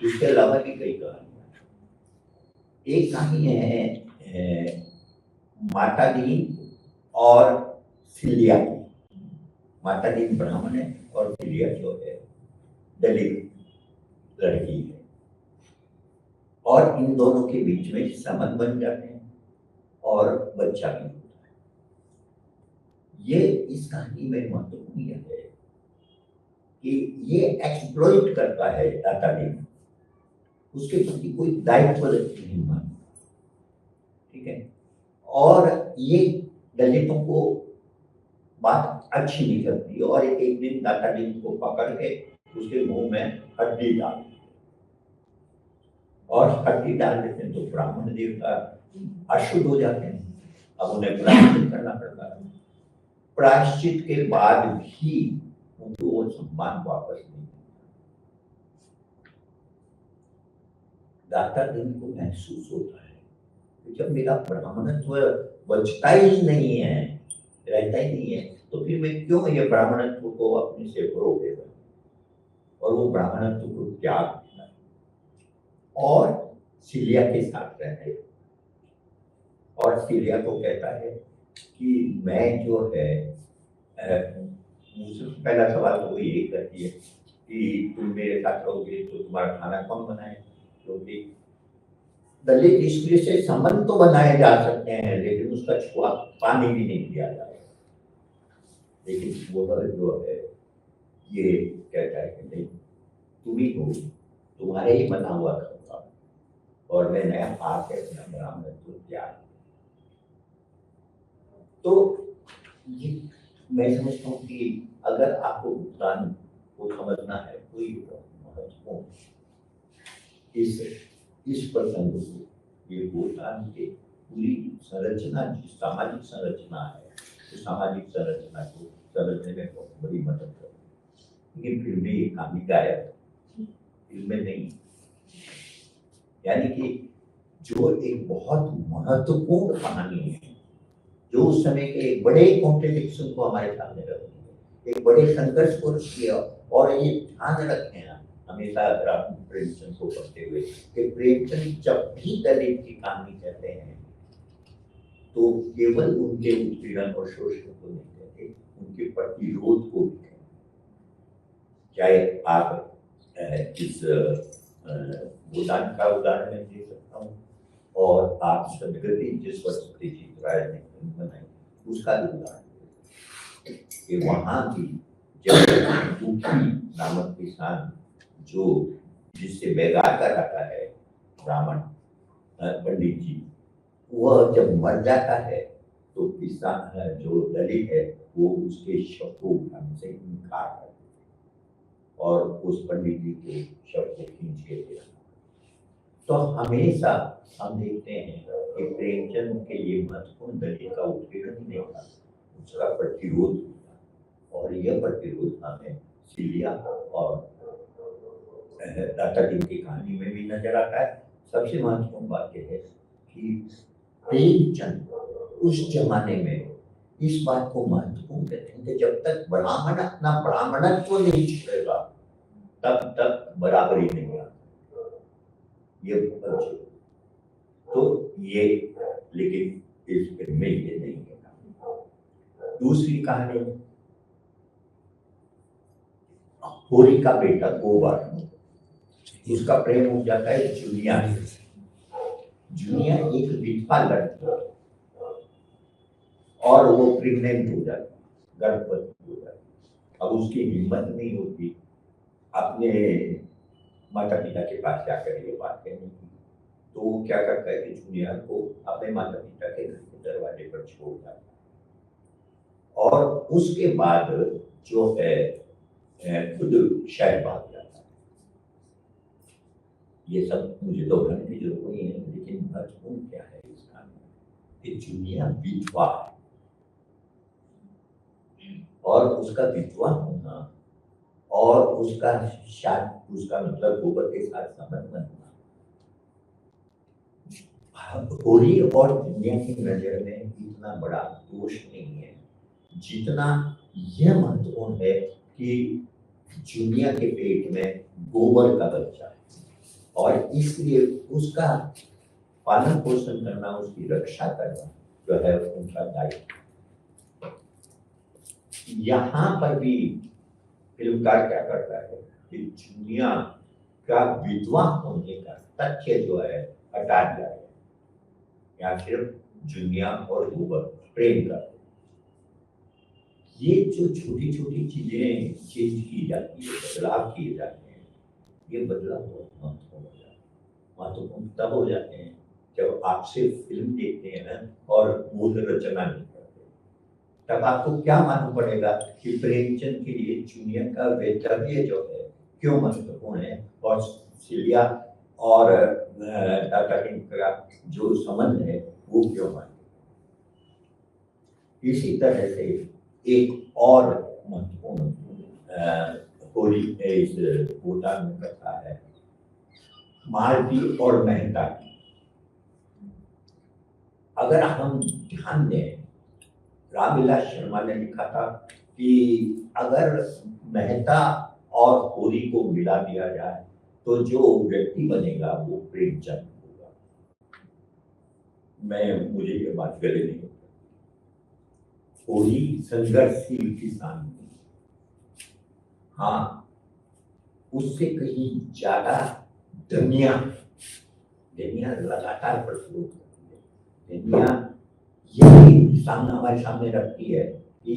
इसके अलावा भी कई कहानियां। एक कहानी है माता दीन और सिलिया की। माता दीन ब्राह्मण है और सिलिया जो है दलित लड़की है, और इन दोनों के बीच में संबंध बन जाते हैं और बच्चा भी होता है। ये इस कहानी में महत्वपूर्ण यह है कि ये एक्सप्लॉइट करता है दाता दीन, उसके प्रति कोई दायित्व नहीं मानता, ठीक है। और ये दलितों को बात अच्छी नहीं लगती और एक दिन दाता दीन को पकड़ के उसके मुंह में हड्डी डाल, और हड्डी डाल देते हैं तो ब्राह्मण देवता अशुद्ध हो जाते हैं। अब उन्हें प्रायश्चित करना पड़ता है। प्रायश्चित के बाद भी उनको वो सम्मान वापस नहीं मिलता। दाता दिन को महसूस होता है कि जब मेरा ब्राह्मणत्व बचता ही नहीं है, रहता ही नहीं है, तो फिर मैं क्यों ये ब्राह्मणत्व को अपने से रोक देता, और वो ब्राह्मणत्व को त्याग देता है और सिलिया के साथ रहते हैं। और सिलिया को कहता है कि मैं जो है, मुझसे पहला सवाल तो वो यही करती है कि तुम मेरे साथ रहोगे तो तुम्हारा खाना कौन बनाए, क्योंकि दलित स्त्री से संबंध तो बनाए जा सकते हैं, लेकिन उसका छुआ पानी भी नहीं दिया जाएगा। लेकिन वो जो है ये कहता है कि नहीं, तुम ही हो, तुम्हारे ही बना हुआ खंबा, और मैं नया आके अपना ब्राह्मण तो त्याग। तो ये मैं समझता हूँ कि अगर आपको भूटान को समझना है तो ये महत्वपूर्ण इस प्रसंग को, ये भूटान के पूरी संरचना, जो सामाजिक संरचना है, तो सामाजिक संरचना को समझने में बहुत बड़ी मदद करती है। लेकिन फिल्में ये कहानी गायब, फिल्में नहीं, यानी कि जो एक बहुत महत्वपूर्ण कहानी है, जो उस समय के एक बड़े कॉन्ट्रडिक्शन को हमारे सामने रखती है, एक बड़े संघर्ष को रखती है। और ये ध्यान रखें हमेशा अगर आप प्रेमचंद को पढ़ते हुए कि प्रेमचंद जब भी दलित की कहानी कहते हैं तो केवल उनके उत्पीड़न और शोषण को नहीं कहते, उनके प्रतिरोध को भी कहते। चाहे आप इस भूटान का उदाहरण मैं दे सकता हूँ, और आप सदगति जिस वर्ष सत्यजीत राय ने फिल्म बनाई उसका भी उदाहरण कि वहाँ भी जब दुखी नामक किसान जो जिससे बेगार कर रखा है ब्राह्मण पंडित जी, वह जब मर जाता है तो किसान जो दलित है वो उसके शव को उठाने से इनकार करते और उस पंडित जी के शव को खींच के दे। तो हमेशा हम देखते हैं कि प्रेमचंद के लिए महत्वपूर्ण दलित का उत्पीड़न ही नहीं था, उसका प्रतिरोध था। और यह प्रतिरोध हमें सिलिया और दाता जी की कहानी में भी नजर आता है। सबसे महत्वपूर्ण बात यह है कि प्रेमचंद उस जमाने में इस बात को महत्वपूर्ण कहते हैं कि जब तक ब्राह्मण अपना ब्राह्मणत्व नहीं छोड़ेगा तब तक बराबरी नहीं आती। ये तो ये, लेकिन इस फिल्म में ये नहीं है। दूसरी कहानी होरी का बेटा गोबर, उसका प्रेम हो जाता है जूनिया से। जूनिया एक विधवा लड़की और वो प्रेग्नेंट हो जाती, गर्भवती हो जाती। अब उसकी हिम्मत नहीं होती अपने माता पिता के पास जाकर ये बात कहने की, तो वो क्या करता है कि जूनिया को अपने माता पिता के घर के दरवाजे पर छोड़ जाता है। और उसके बाद जो है खुद शहर भाग जाता है। ये सब मुझे दोहराने की जरूरत नहीं है, लेकिन महत्वपूर्ण क्या है इस कहानी में कि जूनिया विधवा है और उसका विधवा होना और उसका उसका मतलब गोबर के साथ संबंध बनना होरी और दुनिया की नजर में इतना बड़ा दोष नहीं है जितना यह महत्वपूर्ण है कि दुनिया के पेट में गोबर का बच्चा है और इसलिए उसका पालन पोषण करना, उसकी रक्षा करना जो है उनका दायित्व। यहाँ पर भी फिल्मकार क्या करता है कि दुनिया का विधवा होने का तथ्य जो है हटा दिया है, या सिर्फ दुनिया और गोबर प्रेम कर। ये जो छोटी छोटी चीजें चेंज की जाती है, बदलाव किए जाते हैं, ये बदलाव बहुत महत्वपूर्ण हो जाते हैं। महत्वपूर्ण तब हो जाते हैं जब आप सिर्फ फिल्म देखते हैं ना और मूल रचना नहीं करते, तब आपको क्या मालूम पड़ेगा कि प्रेमचंद के लिए दुनिया का वैधव्य जो है क्यों महत्वपूर्ण है और सिलिया और टाटा का जो संबंध है वो क्यों महत्वपूर्ण। इसी तरह से एक और महत्वपूर्ण होली इस भूटान में कथा है मालती और मेहता की। अगर हम ध्यान दें, रामविलास शर्मा ने लिखा था कि अगर मेहता और होरी को मिला दिया जाए तो जो व्यक्ति बनेगा वो प्रेमचंद होगा। मुझे ये बात गले नहीं होती। होरी संघर्षशील किसान थी, हाँ, उससे कहीं ज्यादा धनिया दुनिया लगातार प्रस्तुत करती है। दुनिया यही सामने हमारे सामने रखती है कि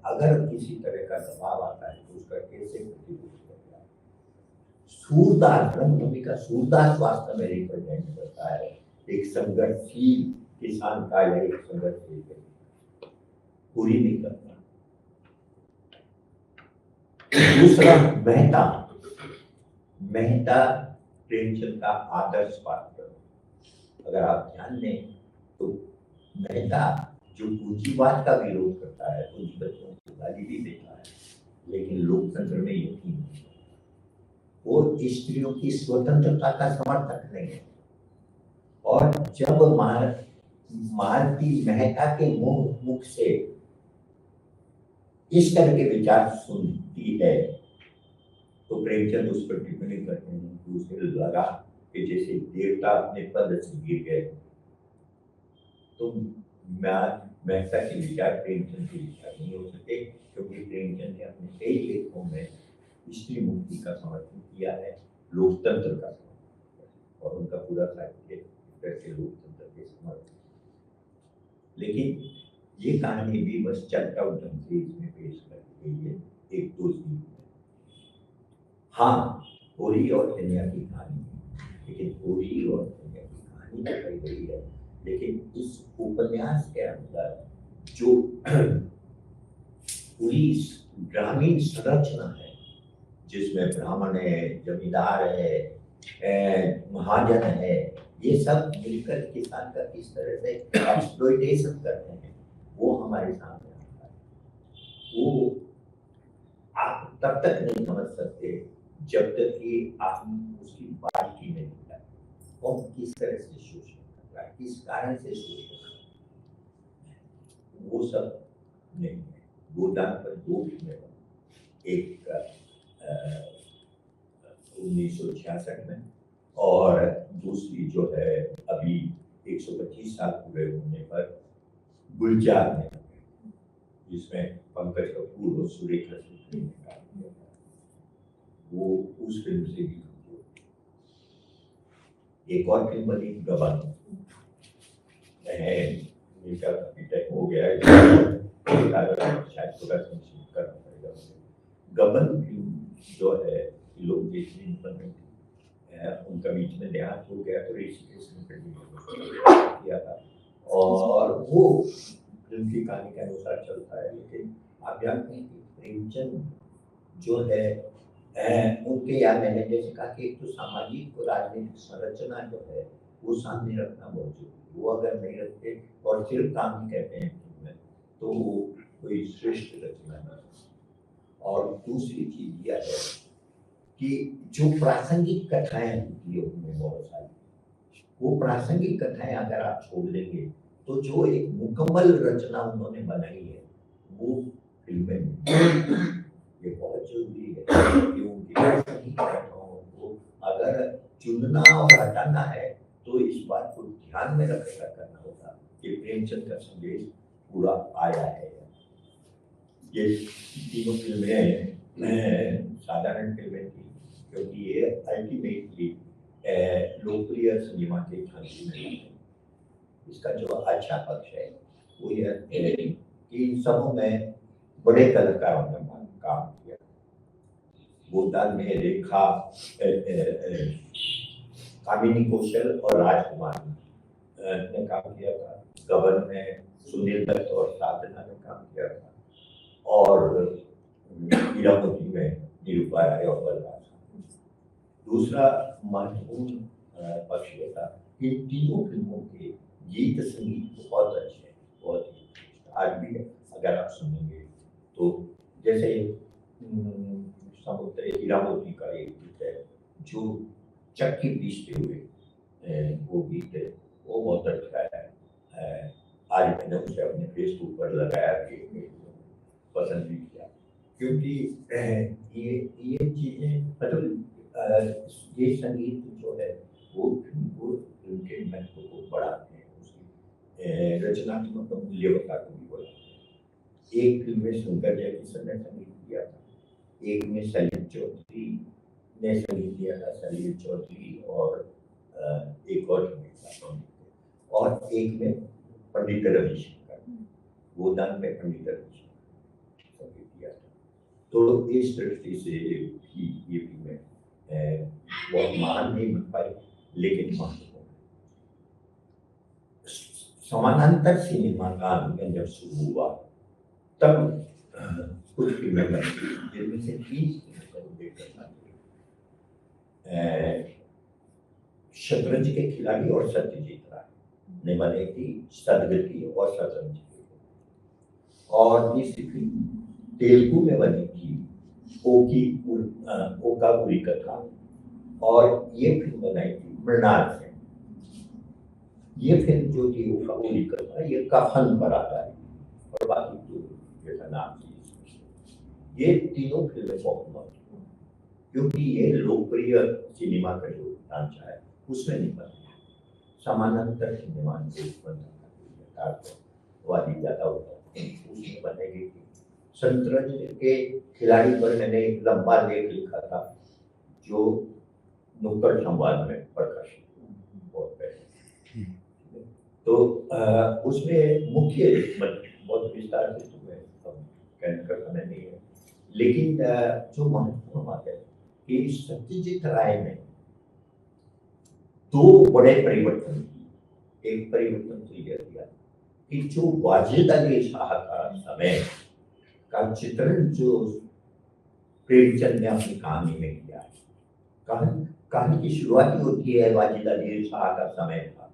अगर किसी तरह का दबाव आता है तो उसका कैसे प्रतिरोध करना है। सूरदास ब्रह्मभूमि का सूरदास वास्तव में रिप्रेजेंट करता है एक संघर्षशील किसान का या एक संघर्षशील पूरी नहीं करता। दूसरा मेहता, मेहता प्रेमचंद का आदर्श पात्र। अगर आप ध्यान दें तो मेहता जो पूंजीवाद का विरोध करता है, पूंजीपतियों को गाली भी देता है, लेकिन लोकतंत्र में यकीन नहीं, वो स्त्रियों की स्वतंत्रता का समर्थक नहीं है। और जब मालती मेहता के मुख से इस तरह के विचार सुनती है तो प्रेमचंद उस पर टिप्पणी करते हैं कि उसे लगा कि जैसे देवता अपने पद से गिर गए। तो मेहता के विचार प्रेमचंद के विचार नहीं हो सके, क्योंकि प्रेमचंद ने अपने कई लेखों में स्त्री मुक्ति का समर्थन किया है, लोकतंत्र का समर्थन, और उनका पूरा साहित्य लोकतंत्र के समर्थन। लेकिन ये कहानी भी बस चट आउट ढंग से इसमें पेश कर गई है एक दो सीन। हाँ, होरी और कन्या की कहानी, लेकिन होरी और कन्या की कहानी बताई गई है, लेकिन इस उपन्यास के अंदर जो पूरी ग्रामीण संरचना है, जिसमें ब्राह्मण है, जमींदार है, महाजन है, ये सब मिलकर किसान का किस तरह से एक्सप्लॉइटेशन करते हैं, वो हमारे सामने आता है। वो आप तब तक नहीं समझ सकते जब तक कि आप उसकी बारीकी नहीं जाए, और किस तरह से शोषण कर रहा है, किस कारण से शोषण कर रहा है, वो सब नहीं है। गोदान पर दो फिल्में, एक 1966 में और दूसरी जो है अभी 125 साल पूरे होने पर गुलजार में, जिसमें पंकज कपूर और सुरेखा शुक्ल ने काम किया था, वो उस फिल्म से भी। एक और फिल्म बनी गबन, हो गया है, शायद थोड़ा संक्षिप्त करना पड़ेगा। गबन फिल्म जो है लोग देखने पर उनका बीच में देहांत हो गया तो ऋषिकेश ने किया था, और वो फिल्म की कहानी के अनुसार चलता है। लेकिन आप जानते हैं कि प्रेमचंद जो है उनके याद मैंने जैसे कहा कि एक तो सामाजिक और राजनीतिक संरचना जो है वो सामने रखना बहुत जरूरी। वो अगर नहीं रखते और सिर्फ काम ही कहते हैं तो कोई श्रेष्ठ रचना नहीं। और दूसरी चीज यह है कि जो प्रासंगिक कथाएं होती है उनमें बहुत सारी, वो प्रासंगिक कथाएं अगर आप छोड़ देंगे तो जो एक मुकम्मल रचना उन्होंने बनाई है वो फिल्में में ये बहुत जरूरी है कि उनकी प्रासंगिक कथाओं को अगर चुनना और हटाना है तो इस बात को ध्यान में रखकर करना होगा कि प्रेमचंद का संदेश पूरा आया है। ये तीनों फिल्में साधारण फिल्में थी, क्योंकि ये अल्टीमेटली लोकप्रिय सिनेमा के खांसी में है। इसका जो अच्छा पक्ष है वो यह है कि इन सबों में बड़े कलाकारों ने काम किया। गोदान में रेखा, कामिनी कौशल और राजकुमार ने काम किया था। गबन में सुनील दत्त और साधना ने काम किया था, और हीरामोती में निरूपा राय और बलराज। दूसरा महत्वपूर्ण पक्ष ये था कि तीनों फिल्मों के गीत संगीत बहुत अच्छे हैं, बहुत ही आज भी अगर आप सुनेंगे तो, जैसे समुद्र हीरामोती का एक गीत है जो चक्की पीसते हुए वो गीत है, वो बहुत अच्छा है। आज मैंने उसे अपने फेसबुक पर लगाया कि पसंद भी किया, क्योंकि ये चीजें मतलब ये संगीत जो है वो फिल्म के महत्व को बढ़ाते हैं, उसकी रचनात्मक मूल्यवता को भी बढ़ाते हैं। एक फिल्म में शंकर जयकिशन ने संगीत दिया था, एक में सलील चौधरी ने संगीत दिया था, सलील चौधरी और एक और और एक में पंडित रविशंकर, गोदान में पंडित रविशंकर संगीत दिया था। तो इस दृष्टि से भी ये फिल्में बहुत महान नहीं बन पाई, लेकिन महत्वपूर्ण। समानांतर सिनेमा का आंदोलन जब शुरू हुआ तब कुछ फिल्में बनी, जिनमें से 30 फिल्मों का उल्लेख करना चाहिए। शतरंज के खिलाड़ी और सत्यजीत राय ने बनी थी, सदगति और शतरंज की। और तीसरी फिल्म तेलुगु में बनी थी, ओका पूरी कथा, और ये फिल्म बनाई थी मृणाल से। ये फिल्म जो थी ओका पूरी कथा, ये कफन पर आता है, और बाकी जो जैसा नाम थी, ये तीनों फिल्में बहुत महत्वपूर्ण, क्योंकि ये लोकप्रिय सिनेमा का जो ढांचा है उसमें नहीं बना। समानांतर सिनेमा वादी ज्यादा होता है, उसमें बनेगी। शतरंज के खिलाड़ी पर मैंने एक लंबा लेख लिखा था, जो नुक्कड़ संवाद में प्रकाशित बहुत पहले। तो उसमें मुख्य बहुत विस्तार से तुम्हें कहने का समय नहीं है, लेकिन जो महत्वपूर्ण बात है कि सत्यजीत राय ने 2 बड़े परिवर्तन किए। एक परिवर्तन तो यह किया कि जो वाजिद अली शाह का समय का चित्रण जो प्रेमचंद ने अपनी कहानी में किया है, कहानी की शुरुआत ही होती है वाजिद अली शाह का समय था।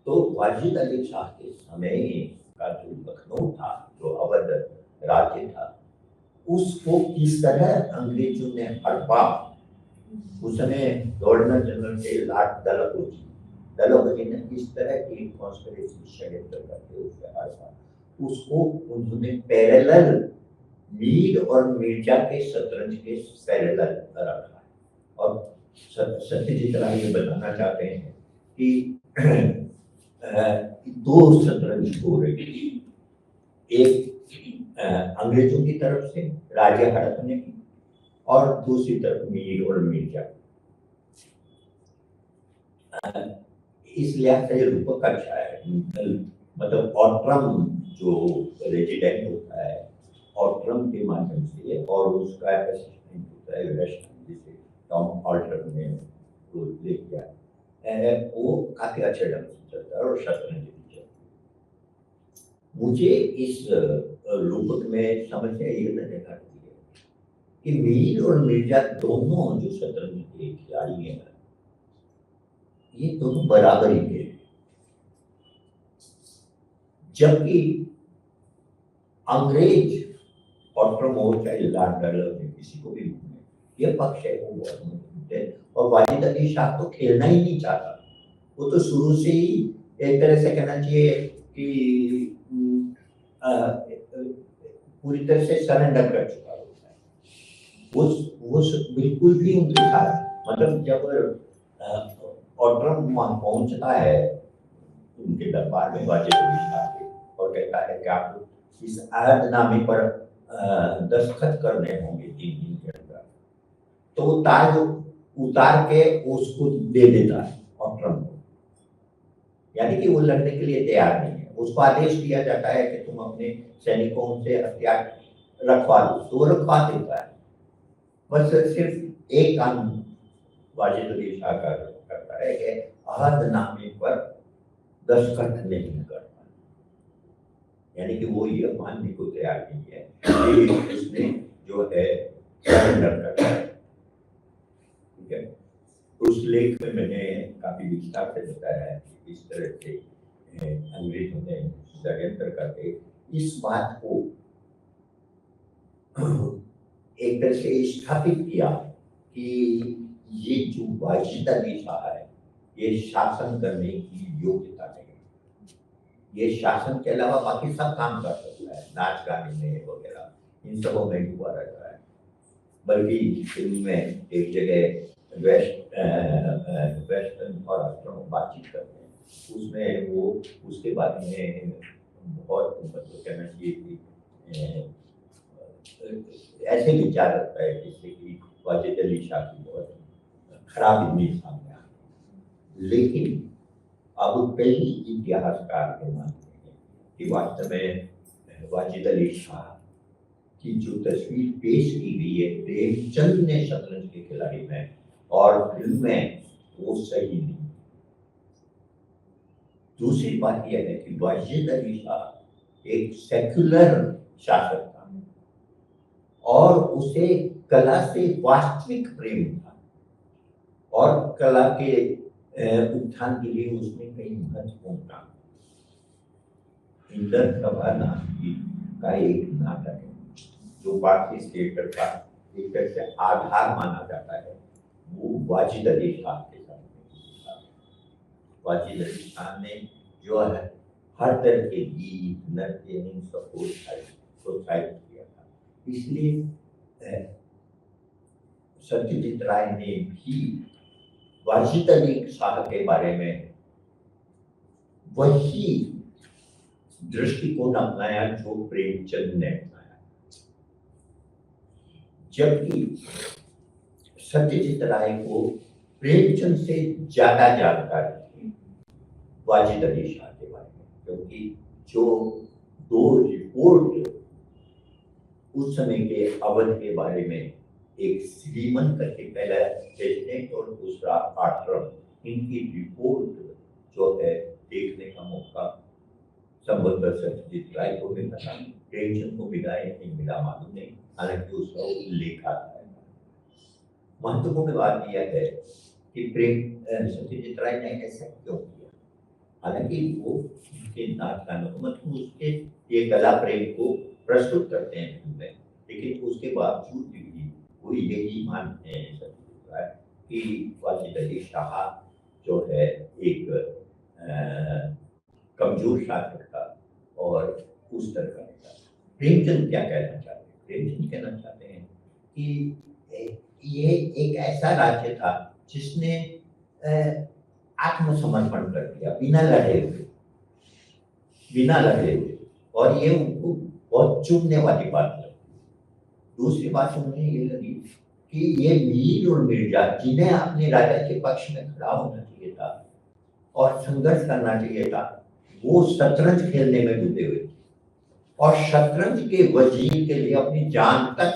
तो वाजिद अली शाह के समय का जो लखनऊ था, जो अवध राज्य था, उसको किस तरह अंग्रेजों ने हड़पा। उस समय गवर्नर जनरल थे लॉर्ड डलहौजी ने इस तरह की कॉन्स्पिरेसी षड्यंत्र करके उससे हड़पा। उसको उन्होंने पैरेलल मीर और मिर्जा के शतरंज के पैरेलल रखा है। और सत्यजीत राय ये बताना चाहते हैं कि 2 शतरंज हो रही, एक अंग्रेजों की तरफ से राजा हड़प ने की, और दूसरी तरफ मीर और मिर्जा। इस लिहाज से रूपक अच्छा है, मतलब ऑट्रम जो रेजिडेंट होता है, ऑट्रम के माध्यम से, और उसका असिस्टेंट होता है वेस्ट, जिसे टॉम ऑल्टर ने वो ले किया, वो काफी अच्छे ढंग से चलता है और शतरंज भी चलता है। मुझे इस रूपक में समस्या ये नजर आती है कि मीर और मिर्जा दोनों जो शतरंज के खिलाड़ी हैं, ये दोनों बराबरी के, जबकि अंग्रेज ऑट्रम हो चाहे लॉर्ड डलहौजी, किसी को भी ये पक्ष है वो बहुत मजबूत है। और वाजिद अली शाह तो खेलना ही नहीं चाहता, वो तो शुरू से ही एक तरह से कहना चाहिए कि पूरी तरह से सरेंडर कर चुका होता है। वो बिल्कुल भी उनके साथ, मतलब जब ऑट्रम वहां पहुंचता है उनके दरबार में वाजिद अली शाह के, और कहता है कि आप इस अहदनामे पर दस्तखत करने होंगे 3 दिन के अंदर, तो ताज उतार के उसको दे देता है ऑट्रम को, यानी कि वो लड़ने के लिए तैयार नहीं है। उसको आदेश दिया जाता है कि तुम अपने सैनिकों से हथियार रखवा दो, तो रखवा देता है। बस सिर्फ एक काम वाजिद अली शाह करता है कि अहदनामे पर दस्तखत नहीं करता, यानी कि वो ये मानने को तैयार नहीं है कि उसने जो है सरेंडर करता है। ठीक है, उस लेख में मैंने काफी विस्तार से बताया है कि इस तरह से अंग्रेजों ने षड्यंत्र करके इस बात को एक तरह से स्थापित किया कि ये जो वाजिद अली शाह है, ये शासन करने की योग्यता नहीं है। ये शासन के अलावा बाकी सब काम कर सकता है, नाच गाने में वगैरह, इन सबों में डूबा रहता है। बल्कि फिल्म में एक जगह वेस्टर्न और अफ्रीकन बातचीत करते हैं, उसमें वो उसके बारे में बहुत मतलब कहना चाहिए कि ऐसे विचार रखता है जिससे कि वाजिद अली शाह की बहुत खराब इमेज सामने आ, लेकिन अब कई इतिहासकार ये मानते हैं कि वास्तव में वाजिद अली शाह की जो तस्वीर पेश की गई है प्रेमचंद ने शतरंज के खिलाड़ी में और फिल्म में, वो सही नहीं। दूसरी बात यह है कि वाजिद अली शाह एक सेक्युलर शासक था और उसे कला से वास्तविक प्रेम था और कला के उत्थान के लिए उसने कई महत्वपूर्ण काम किया। इंदर सभा नाम का एक नाटक है जो भारतीय थिएटर का एक तरह से आधार माना जाता है, वो वाजिद अली शाह के साथ। वाजिद अली शाह ने जो है हर तरह के गीत, नृत्य, इन सबको प्रोत्साहित किया था। इसलिए सत्यजीत राय ने भी वाजिद अली शाह के बारे में वही दृष्टिकोण अपनाया जो प्रेमचंद ने अपनाया, जबकि सत्यजीत राय को प्रेमचंद से ज्यादा जानकारी थी वाजिद अली शाह के बारे में, क्योंकि जो दो रिपोर्ट उस समय के अवध के बारे में, एक श्रीमन करके पहला प्रेसिडेंट और दूसरा आश्रम, इनकी रिपोर्ट जो है देखने का मौका संबंधित सत्यजीत राय को मिला, प्रेमचंद को मिला या नहीं मिला मालूम नहीं, हालांकि उसका उल्लेख आता है। महत्वपूर्ण बात यह है कि सत्यजीत राय ने ऐसा क्यों किया, हालांकि वो उसके नाच गानों को मतलब उसके ये कला प्रेम को प्रस्तुत करते हैं फिल्म में, लेकिन उसके बावजूद भी वो यही मानते हैं सत्यजीत राय कि वाजिद अली शाह जो है एक कमजोर शासक था और उस तरह का था। प्रेमचंद क्या कहना चाहते हैं? प्रेमचंद कहना चाहते हैं कि ये एक ऐसा राज्य था जिसने आत्मसमर्पण कर दिया बिना लड़े हुए, और ये उनको बहुत चुभने वाली बात लगी। दूसरी बात उन्हें ये लगी कि ये मीर और मिर्जा जिन्हें अपने राजा के पक्ष में खड़ा होना चाहिए था और संघर्ष करना चाहिए था, वो शतरंज खेलने में डूबे हुए थे और शतरंज के वजीर के लिए अपनी जान तक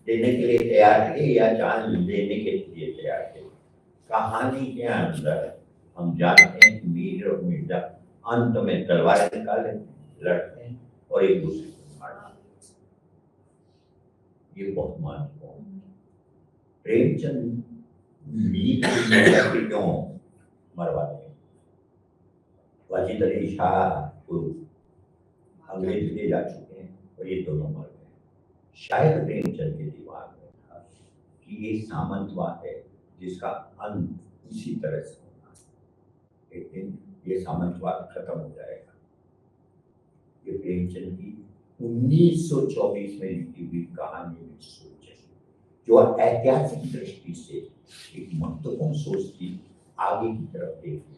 देने के लिए तैयार थे या जान लेने के लिए तैयार थे। कहानी के अंदर हम जानते हैं कि मीर और मिर्जा अंत में तलवार निकाले, लड़ते हैं और एक दूसरे को मारते हैं। ये बहुत महत्वपूर्ण है। प्रेमचंद मीर और मिर्जा के क्यों मरवाते हैं? वाजिद अली शाह को अंग्रेज ले जा चुके हैं और ये दोनों मर गए। शायद प्रेमचंद के दिमाग में था कि ये सामंतवाद है जिसका अंत इसी तरह से होना है, एक दिन ये सामंतवाद खत्म हो जाएगा। ये प्रेमचंद की 1924 में लिखी हुई कहानी में सोच है, जो ऐतिहासिक दृष्टि से एक महत्वपूर्ण सोच की आगे की तरफ देखती।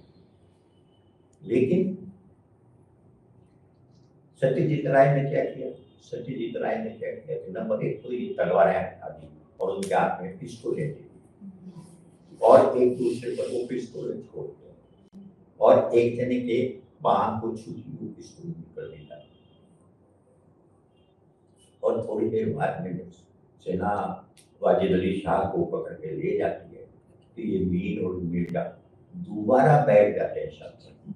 लेकिन सत्यजीत राय ने क्या किया? सत्यजीत राय ने क्या किया कि नंबर एक तो ये तलवारें हटा दी और उनके हाथ में पिस्तौलें दी और एक दूसरे पर वो पिस्तौलें छोड़ दिया और एक जने के बांह को छूटी हुई पिस्तौल निकल दिया और थोड़ी देर बाद में सेना वाजिद अली शाह को पकड़ के ले जाती है तो ये मीर और मिर्जा दोबारा बैठ जाते हैं शतरंज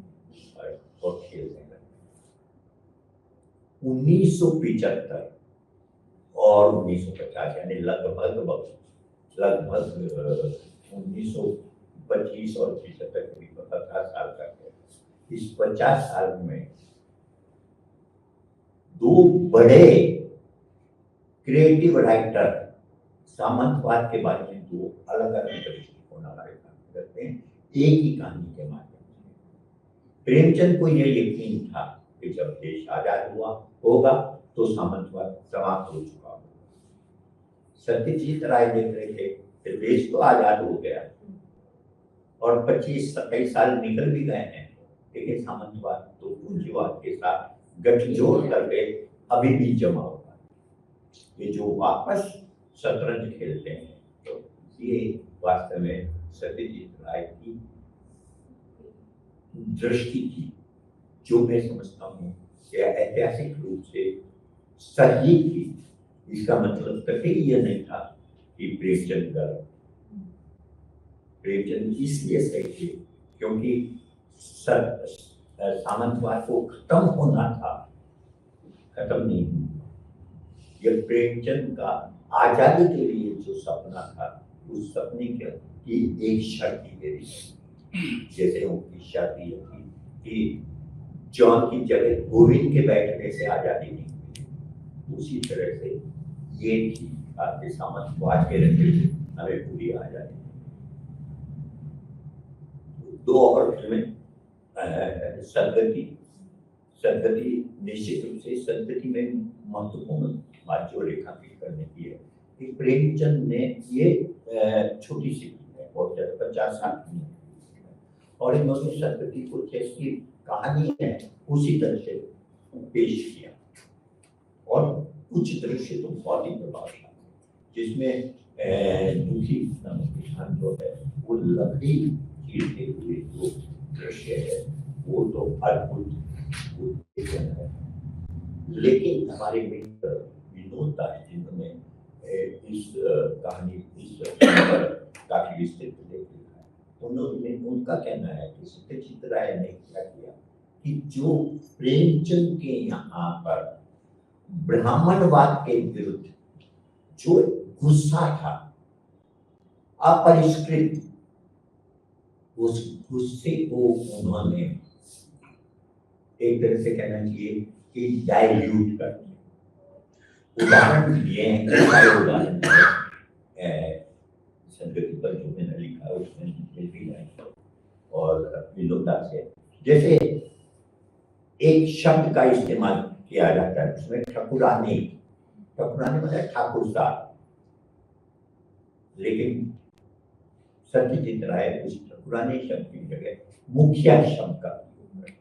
और खेलने लगे। 1975 और 1950 यानी लगभग 1925 और 75 के बीच 50 साल तक है। इस 50 साल में दो बड़े क्रिएटिव राइटर सामंतवाद के बारे में दो अलग अलग दृष्टिकोण हमारे सामने करते हैं एक ही कहानी के माध्यम से। प्रेमचंद को यह यकीन था कि जब देश आजाद हुआ होगा तो सामंतवाद समाप्त हो चुका होगा। सत्यजीत राय देख रहे थे कि देश तो आजाद हो गया और 25-27 साल निकल भी गए हैं, लेकिन सामंतवाद तो पूंजीवाद के साथ गठजोड़ करके अभी भी जमा होगा। ये जो वापस शतरंज खेलते हैं तो ये वास्तव में सत्यजीत राय की दृष्टि थी, जो मैं समझता हूँ कि ऐतिहासिक रूप से सही थी। इसका मतलब कभी यह नहीं था कि प्रेमचंद गलत। प्रेमचंद इसलिए सही थे क्योंकि सामंतवाद को खत्म होना था, खत्म नहीं हुआ। यह प्रेमचंद का आजादी के लिए जो सपना था, उस सपने की एक शर्त मेरी, जैसे उनकी शर्त ये थी कि जॉन की जगह गोविंद के बैठने से आजादी नहीं मिली, उसी तरह से ये थी आपके सामंतवाद के रहते हमें पूरी आजादी। दो और फिल्में, सदगति निश्चित रूप से सदगति में महत्वपूर्ण बात जो रेखांकित करने की है कि प्रेमचंद ने ये छोटी सी है और 50-60 नहीं, और इन्होंने सदगति को जैसी कहानी है उसी तरह से पेश किया, और कुछ दृश्य तो बहुत ही प्रभावशाली, जिसमें दुखी किसान जो है वो लकड़ी चीरते हुए जो दृश्य है वो तो अद्भुत है। लेकिन हमारे मित्र विनोद दास जिन्होंने इस कहानी काफी विस्तृत लिखा है, उन्होंने उनका कहना है कि सत्यजीत राय ने क्या किया कि जो प्रेमचंद के यहाँ पर ब्राह्मणवाद के विरुद्ध जो गुस्सा था अपरिष्कृत, उस गुस्से को उन्होंने एक तरह से कहना चाहिए कि डाइल्यूट कर दिया। उदाहरण दिए हैं, उदाहरण संगति पर जो मैंने लिखा है उसमें मिलती है, और विनोद दास है, जैसे एक शब्द का इस्तेमाल किया जाता है उसमें ठकुरानी मतलब ठाकुर साहब, लेकिन सत्यजीत राय उस ठकुरानी शब्द की जगह मुखिया शब्द का उपयोग करते।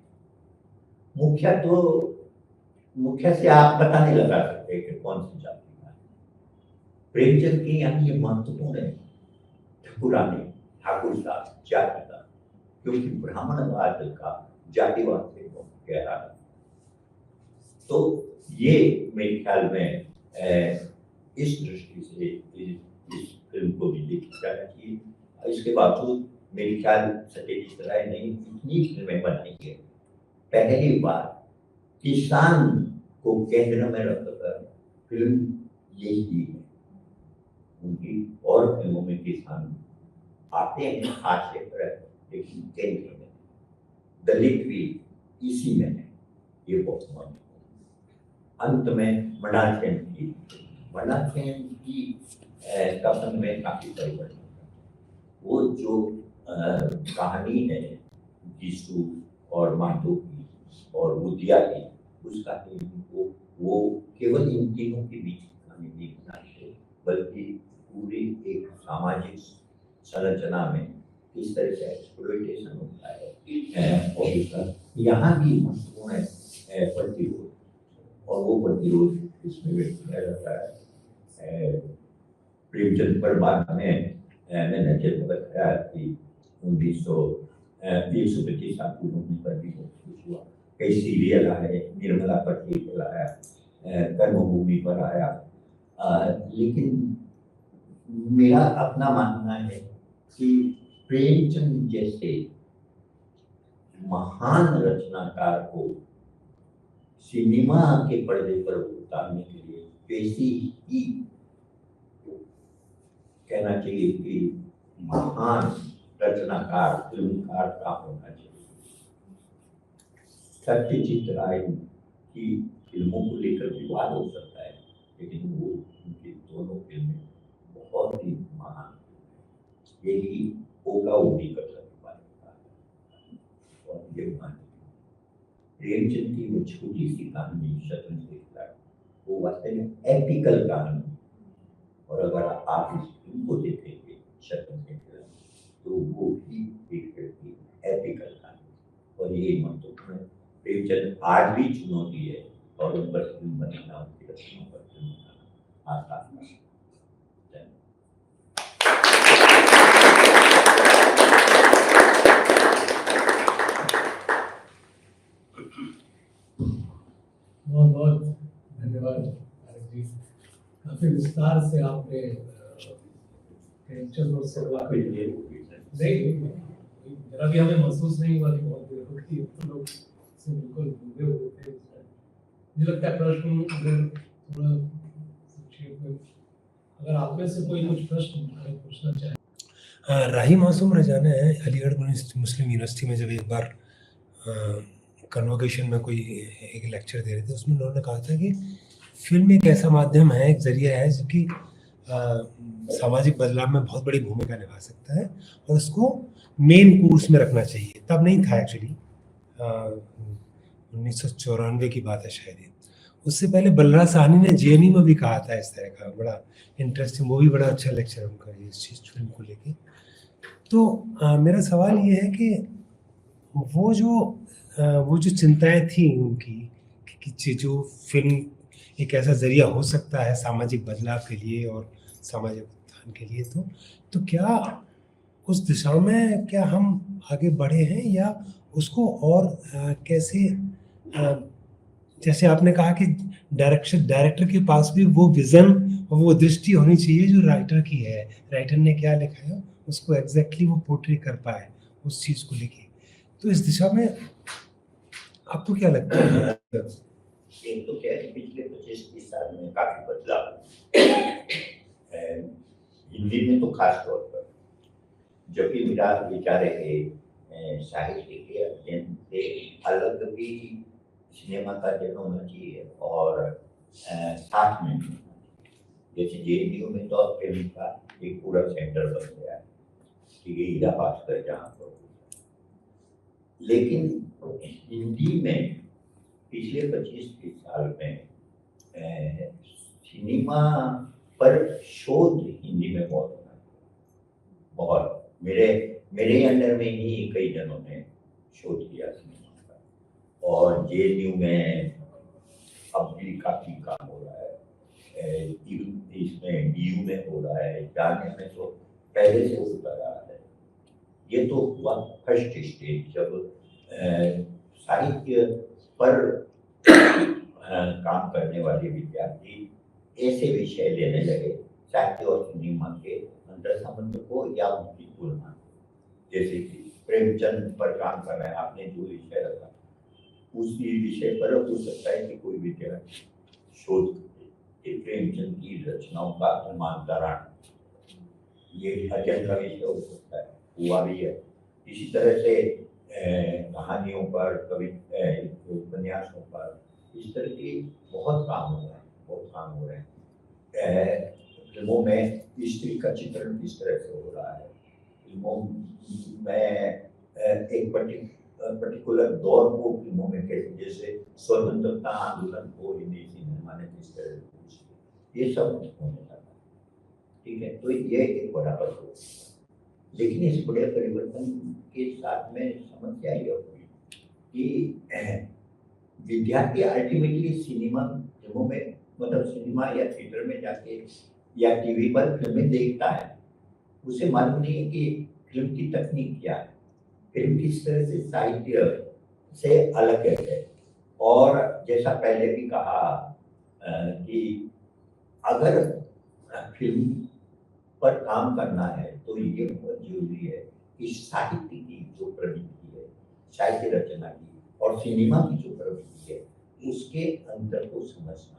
मुखिया से आप पता नहीं लगा सकते कि कौन सी जाति का। प्रेमचंद के यहाँ ये महत्वपूर्ण है ठकुरानी, ठाकुर साहब, जाति का, क्योंकि ब्राह्मणवाद का जातिवाद से बहुत गहरा है। तो ये मेरे ख्याल में इस दृष्टि से इस फिल्म को भी देखा जाना चाहिए। इसके बावजूद मेरे ख्याल सत्यजीत राय ने इतनी फिल्में बनाई है, पहली बार किसान को केंद्र में रखकर फिल्म यही है उनकी। और फिल्मों में किसान आते हैं हाथ से पर, लेकिन केंद्र में दलित भी इसी में है, ये बहुत महत्वपूर्ण। अंत में मृणाल सेन की कथन में काफी परिवर्तन, वो जो कहानी है यीशु और माधो की और बुद्धिया की, उस कहानी को वो केवल इन तीनों के बीच कहानी नहीं बनाते, बल्कि पूरी एक सामाजिक संरचना में किस तरह से एक्सप्लॉयटेशन होता है, और यहाँ भी महत्वपूर्ण है प्रतिरोध, और वो प्रतिरोध इसमें व्यक्त किया जाता है। प्रेमचंद पर बाद में मैंने जब बताया कि 1925 साल होने पर भी बहुत खुश हुआ। कई सीरियल आए, निर्मला पर सीरियल आया, कर्मभूमि पर आया, लेकिन मेरा अपना मानना है कि प्रेमचंद जैसे महान रचनाकार को सिनेमा के पर्दे पर उतारने के लिए वैसी ही कहना चाहिए कि महान रचनाकार फिल्मकार का होना चाहिए। सत्यजीत राय की फिल्मों को लेकर विवाद हो सकता है, लेकिन वो उनकी दोनों फिल्में बहुत ही महान, यही होगा उन्हीं का और ये मान प्रेमचंद की वो छोटी सी कहानी शतरंज के खिलाफ, वो वास्तव में एपिकल कहानी, और अगर आप इस फिल्म को देखेंगे शतरंज के खिलाफ, तो वो भी एक एपिकल कहानी, और ये महत्वपूर्ण है। प्रेमचंद आज भी चुनौती है, और उन पर फिल्म बनाना, उनकी रचनाओं पर फिल्म बनाना आसान नहीं। बहुत धन्यवाद आरक जी। काफी विस्तार से आपने प्रेमचंद और सरला को नहीं, जरा भी हमें महसूस नहीं हुआ कि बहुत देर हो गई, तो लोग से बिल्कुल डूबे हुए थे। मुझे लगता है प्रश्न अगर थोड़ा संक्षेप में, अगर आप में से कोई कुछ प्रश्न पूछना चाहे। राही मासूम रजा ने अलीगढ़ मुस्लिम यूनिवर्सिटी में जब एक बार कन्वोकेशन में कोई एक लेक्चर दे रहे थे, उसमें उन्होंने कहा था कि फिल्म एक ऐसा माध्यम है, एक जरिया है जो कि सामाजिक बदलाव में बहुत बड़ी भूमिका निभा सकता है और उसको मेन कोर्स में रखना चाहिए। तब नहीं था एक्चुअली, 1994 की बात है शायद। उससे पहले बलराज साहनी ने जेएनयू में भी कहा था इस तरह का, बड़ा इंटरेस्टिंग, वो भी बड़ा अच्छा लेक्चर उनका इस चीज फिल्म को लेके। तो मेरा सवाल ये है कि वो जो चिंताएं थी उनकी कि जो फिल्म एक ऐसा जरिया हो सकता है सामाजिक बदलाव के लिए और सामाजिक उत्थान के लिए, तो क्या उस दिशा में क्या हम आगे बढ़े हैं या उसको और कैसे, जैसे आपने कहा कि डायरेक्टर के पास भी वो विजन और वो दृष्टि होनी चाहिए जो राइटर की है, राइटर ने क्या लिखा है उसको एग्जैक्टली वो पोर्ट्रे कर पाए उस चीज को लेके। तो इस दिशा में आपको क्या लगता है? एक तो क्या है, पिछले 25-30 साल में काफी बदलाव हिंदी में तो खास तौर पर, जब भी मेरा विचार है साहित्य के अध्ययन से अलग भी सिनेमा का अध्ययन होना चाहिए और साथ में जैसे जेएनयू में तो अब फिल्म का एक पूरा सेंटर बन गया है, ठीक है, हीरा भास्कर जहाँ पर, लेकिन हिंदी में पिछले 25-30 साल में सिनेमा पर शोध हिंदी में बहुत होना, बहुत मेरे अंडर में ही कई जनों ने शोध किया सिनेमा का, और जेएनयू में अब भी काफी काम हो रहा है, इसमें डीयू में हो रहा है, जाने में तो पहले से होता रहा है। ये तो हुआ फर्स्ट स्टेज, जब साहित्य पर काम करने वाले विद्यार्थी ऐसे विषय लेने लगे साहित्य और सिनेमा के अंतर संबंध को या उनकी तुलना, जैसे कि प्रेमचंद पर काम कर रहे हैं, आपने जो विषय रखा उसी विषय पर हो सकता है कि कोई विद्यार्थी शोध करे प्रेमचंद की रचनाओं का समांतरण, ये अध्ययन का विषय हो सकता है, हुआ भी है। इसी तरह से कहानियों पर, उपन्यासों पर, इस तरह की बहुत काम हो रहे हैं। फिल्मों में स्त्री का चित्रण किस तरह से हो रहा है, फिल्मों में एक पर्टिकुलर दौर को फिल्मों में कैसे, जैसे स्वतंत्रता आंदोलन को हिंदी सिनेमा ने किस तरह से, ये सब होने लगा, ठीक है। तो ये एक बड़ा परिवर्तन, लेकिन इस बड़े परिवर्तन के साथ में समस्या यह हुई कि विद्यार्थी अल्टीमेटली सिनेमा फिल्मों में, मतलब सिनेमा या थिएटर में जाके या टीवी पर फिल्में देखता है, उसे मालूम नहीं है कि फिल्म की तकनीक क्या है, फिल्म किस तरह से साहित्य से अलग है। और जैसा पहले भी कहा कि अगर फिल्म पर काम करना है तो ये बहुत जरूरी है कि साहित्य की जो प्रवृत्ति है, साहित्य रचना की और सिनेमा की जो प्रवृत्ति है, उसके अंतर को समझना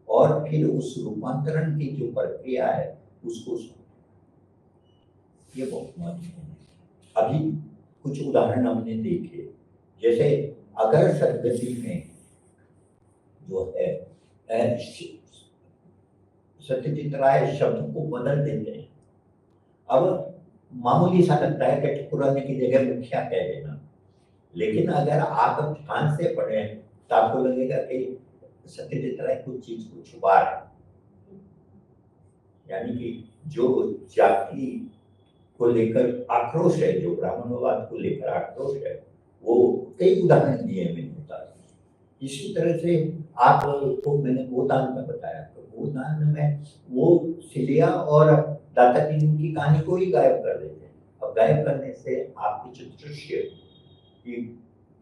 और फिर उस रूपांतरण की जो प्रक्रिया है उसको समझना, ये बहुत महत्वपूर्ण है। अभी कुछ उदाहरण हमने देखे, जैसे अगर सदगति में जो है सत्यजीत राय शब्द को बदल देते हैं, अब मामूली सा लगता है कि ठकुराने की जगह मुखिया कह देना, लेकिन अगर आप ध्यान से पढ़ें तो आपको लगेगा कि सत्यजीत राय कुछ चीज को छुपा रहे, यानी कि जो जाति को लेकर आक्रोश है, जो ब्राह्मणवाद को लेकर आक्रोश है, वो कई उदाहरण दिए मैंने बता। इसी तरह से आपको मैंने गोदान में बताया, तो गोदान में वो सिलिया और दाता की कहानी को ही गायब कर देते हैं। अब गायब करने से आपकी जो दृश्य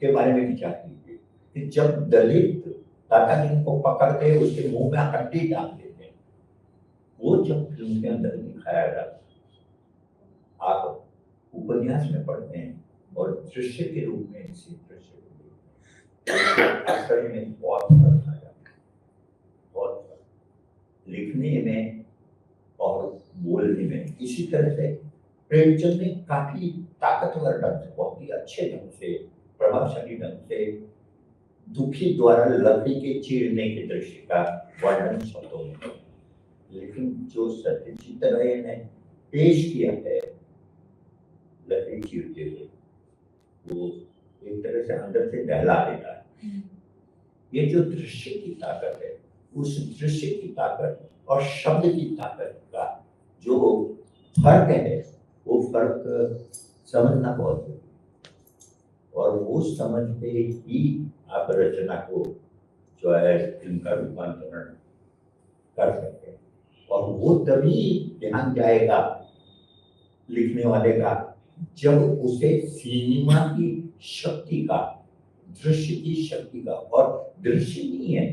के बारे में विचार कीजिए कि जब दलित दादाजी को पकड़ के उसके मुंह में हड्डी डाल देते हैं। वो जब फिल्म के अंदर दिखाया जाता, आप उपन्यास में पढ़ते हैं और दृश्य के रूप में इसी दृश्य को असल में बहुत फर्क आया, बहुत फर्क लिखने में और बोलने में। इसी तरह से प्रेमचंद ने काफी ताकतवर ढंग से, बहुत ही अच्छे ढंग से, प्रभावशाली ढंग से दुखी द्वारा लकड़ी के चीरने के दृश्य का वर्णन शब्दों में, लेकिन जो सत्यजीत राय ने पेश किया है लकड़ी चीरते हुए, वो एक तरह से अंदर से दहला देता है। ये जो दृश्य की ताकत है, उस दृश्य की ताकत और शब्द की ताकत का जो फर्क है, वो फर्क समझना बहुत जरूरी है। और वो समझते ही आप रचना को जो है फिल्म का रूपांतरण कर सकते हैं। और वो तभी ध्यान जाएगा लिखने वाले का जब उसे सिनेमा की शक्ति का, दृश्य की शक्ति का, और दृश्य नहीं है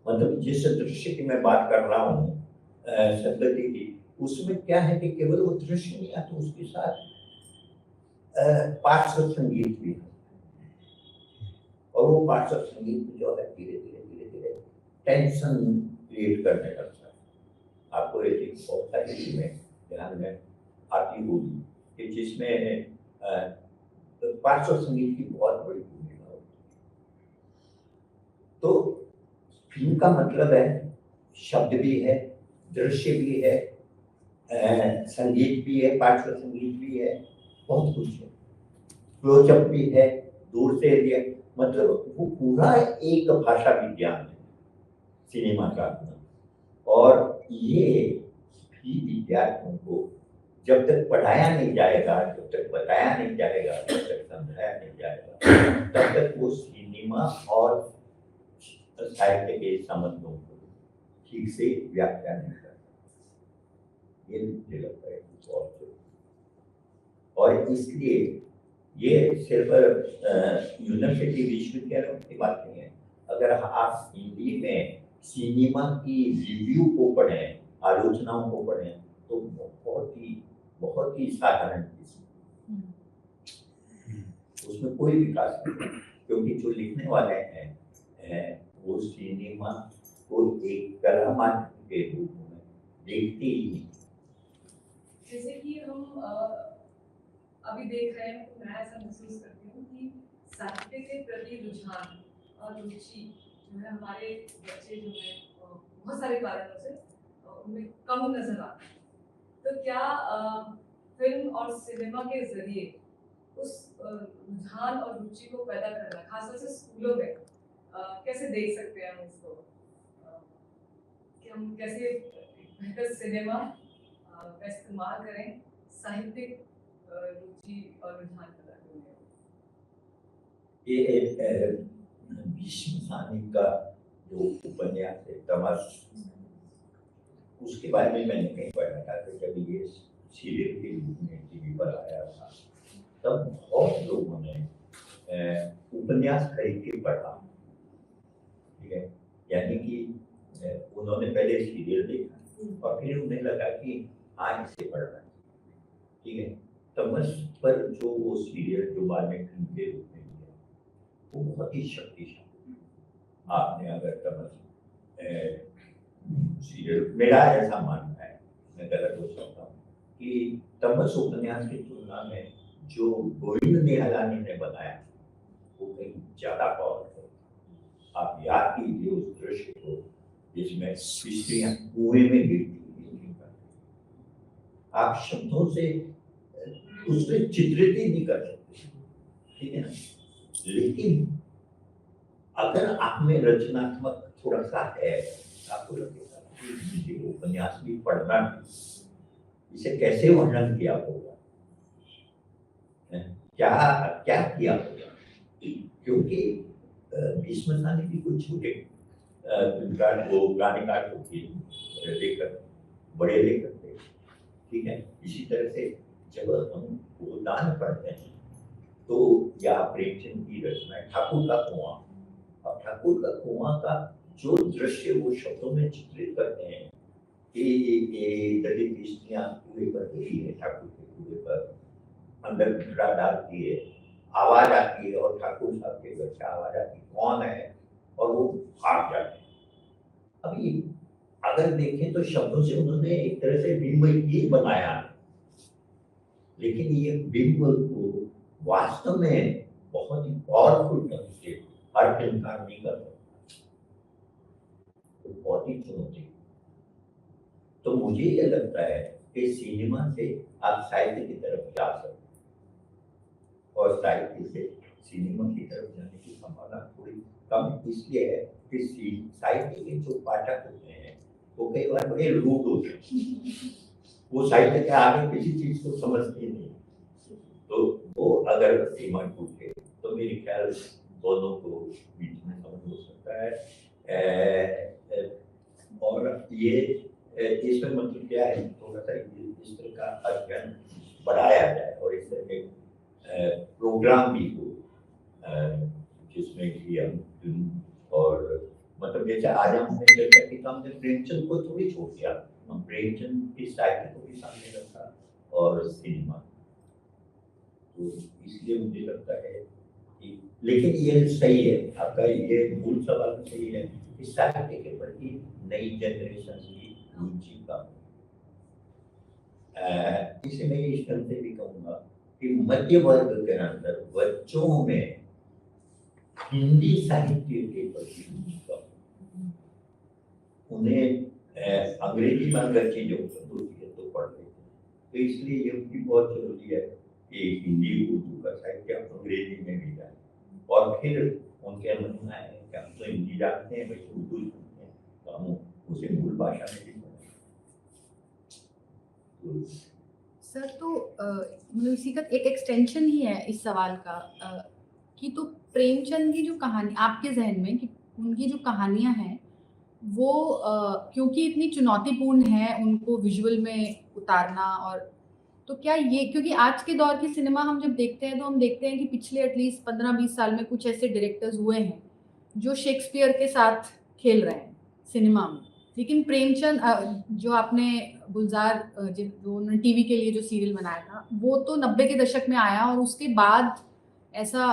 मतलब जिस दृश्य की मैं बात कर रहा हूँ संगति की, उसमें क्या है कि केवल वो दृश्य नहीं आता, उसके साथ पार्श्व संगीत भी है। और वो पार्श्व संगीत जो है धीरे धीरे टेंशन क्रिएट करने लगता है। आपको ये चीज बहुत सारी चीजें ध्यान में आती होगी कि जिसमें पार्श्व संगीत की बहुत बड़ी भूमिका होती है। तो फिल्म का मतलब है शब्द भी है, दृश्य भी है, संगीत भी है, पार्श्व संगीत भी है, बहुत कुछ है, क्लोजअप भी है, दूर से एरिया, मतलब वो पूरा एक भाषा विज्ञान है सिनेमा का। और ये भी विद्यार्थियों को जब तक पढ़ाया नहीं जाएगा, जब तक बताया नहीं जाएगा, जब तक समझाया नहीं जाएगा, तब तक वो सिनेमा और साहित्य के संबंधों को ठीक से व्याख्या नहीं कर सकता। ये मुझे लगता है बहुत जरूरी। और इसलिए ये सिर्फ यूनिवर्सिटी विश्वविद्यालयों की बात नहीं है। अगर आप हिंदी में सिनेमा की रिव्यू को पढ़ें, आलोचनाओं को पढ़ें, तो बहुत ही साधारण उसमें कोई विकास नहीं, क्योंकि जो लिखने वाले हैं वो सिनेमा को एक कला माध्यम के रूप में देखते ही नहीं। जैसे कि हम अभी देख रहे हैं, मैं ऐसा महसूस करती हूँ कि साहित्य के प्रति रुझान और रुचि जो है हमारे बच्चे जो है बहुत सारे कारणों से उनमें कम नजर आता है। तो क्या फिल्म और सिनेमा के जरिए उस रुझान और रुचि को पैदा करना, खासतौर से स्कूलों में कैसे देख सकते हैं हम इसको, कि हम कैसे बेहतर सिनेमा का इस्तेमाल करें साहित्यिक रुचि और रुझान पैदा करने में? ये भीष्म सानी का जो उपन्यास है तमस, उसके बारे में मैंने कहीं पढ़ा था कि जब ये सीरियल के रूप में टीवी पर आया था तब बहुत लोगों ने उपन्यास खरीद के पढ़ा, ठीक है। यानी कि उन्होंने पहले सीरियल देखा और फिर उन्हें लगा कि हाँ इसे पढ़ना है, ठीक है। तमस पर जो वो सीरियल जो बाद में फिल्म के रूप में है वो बहुत ही शक्तिशाली। आपने अगर तमस सीरियल, मेरा ऐसा मानना है, मैं गलत हो सकता हूँ, कि तमस उपन्यास की तुलना में जो गोविंद निहलानी ने बनाया वो कहीं ज्यादा पावरफुल। आप याद कीजिए उस दृश्य को जिसमें स्त्रियां कुएं में गिरती हुई, आप शब्दों से उसको चित्रित ही नहीं कर सकते, ठीक है ना। लेकिन अगर आप में रचनात्मक थोड़ा सा है, आपको लगेगा कि मुझे उपन्यास भी पढ़ना है, इसे कैसे वर्णन किया होगा, क्या क्या किया होगा, क्योंकि भीष्म सानी भी कोई छोटे गानेकार को भी लेखक, बड़े लेखक थे, ठीक है। इसी तरह से जब हम गोदान पढ़ते हैं तो या प्रेमचंद की रचना ठाकुर का कुआं, अब ठाकुर का कुआं का जो दृश्य वो शब्दों में चित्रित करते हैं कि ये दलित स्त्रियां कुएं पर गई है, ठाकुर के कुएं पर अंदर घड़ा डालती है, आवाज आती है और ठाकुर साहब के घर से आवाज आती है कौन है, और वो भाग जाते हैं। अभी अगर देखें तो शब्दों से उन्होंने एक तरह से बिंब ये बनाया, लेकिन ये बिंब को वास्तव में बहुत ही पावरफुल ढंग से हर फिल्मकार नहीं कर सकता, तो बहुत ही चुनौती। तो मुझे ये लगता है कि सिनेमा से आप साहित्य की तरफ जा सकते हैं, और साहित्य से सिनेमा की तरफ जाने की संभावना थोड़ी कम इसलिए है कि साहित्य के जो पाठक होते हैं वो कई बार बड़े रूड होते हैं, वो साहित्य के आगे किसी चीज को समझते नहीं, तो वो अगर सीमा टूटे तो मेरे ख्याल दोनों को बीच में समझ हो सकता है। और ये इसमें मतलब क्या है, थोड़ा सा इस तरह का अध्ययन बढ़ाया जाए और इस तरह के प्रोग्राम भी हो जिसमें कि हम और मतलब जैसे आज हमने चर्चा की तो हमने प्रेमचंद को थोड़ी छोड़ दिया, हम प्रेमचंद की साहित्य को भी सामने रखा और सिनेमा, तो इसलिए मुझे लगता है कि, लेकिन ये सही है आपका ये मूल सवाल सही है कि साहित्य के प्रति नई जनरेशन की रुचि का इसे मैं इस ढंग से भी कहूँगा कि मध्य वर्ग के अंदर बच्चों में हिंदी साहित्य के प्रति रुचि का, उन्हें अंग्रेजी में अगर चीजों होती है तो पढ़ लेते हैं, तो इसलिए ये भी बहुत जरूरी है कि हिंदी उर्दू का साहित्य अंग्रेजी में भी जाए, और फिर उनके मन में है कि हम तो हिंदी जानते हैं, भाई उर्दू जानते हैं, तो हम उसे मूल भाषा में भी पढ़ें। सर तो मतलब इसी का एक एक्सटेंशन ही है इस सवाल का कि तो प्रेमचंद की जो कहानी आपके जहन में कि उनकी जो कहानियां हैं वो क्योंकि इतनी चुनौतीपूर्ण है उनको विजुअल में उतारना, और तो क्या ये क्योंकि आज के दौर की सिनेमा हम जब देखते हैं तो हम देखते हैं कि पिछले एटलीस्ट 15-20 साल में कुछ ऐसे डायरेक्टर्स हुए हैं जो शेक्सपियर के साथ खेल रहे हैं सिनेमा में, लेकिन प्रेमचंद जो आपने गुलजार जो उन्होंने टीवी के लिए जो सीरियल बनाया था वो तो 90 के दशक में आया, और उसके बाद ऐसा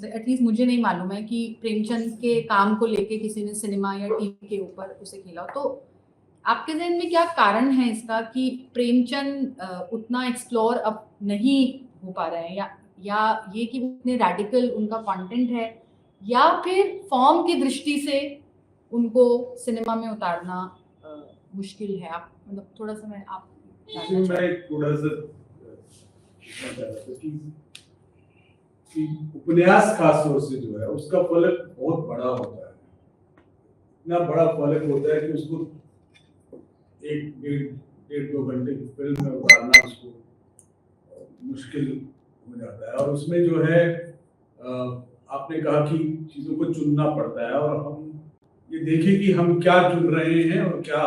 एटलीस्ट मुझे नहीं मालूम है कि प्रेमचंद के काम को लेके किसी ने सिनेमा या टीवी के ऊपर उसे खेला। तो आपके जहन में क्या कारण है इसका कि प्रेमचंद उतना एक्सप्लोर अब नहीं हो पा रहे हैं, या ये कि उतने रैडिकल उनका कंटेंट है, या फिर फॉर्म की दृष्टि से उनको सिनेमा में उतारना मुश्किल है? आप मतलब थोड़ा सा मैं थोड़ा सा कि उपन्यास खास तौर से जो है उसका फलक बहुत बड़ा होता है, इतना बड़ा फलक होता है कि उसको 1-1.5-2 घंटे की फिल्म में उतारना उसको मुश्किल हो जाता है। और उसमें जो है आपने कहा कि चीज़ों को चुनना पड़ता है, और हम ये देखें कि हम क्या चुन रहे हैं और क्या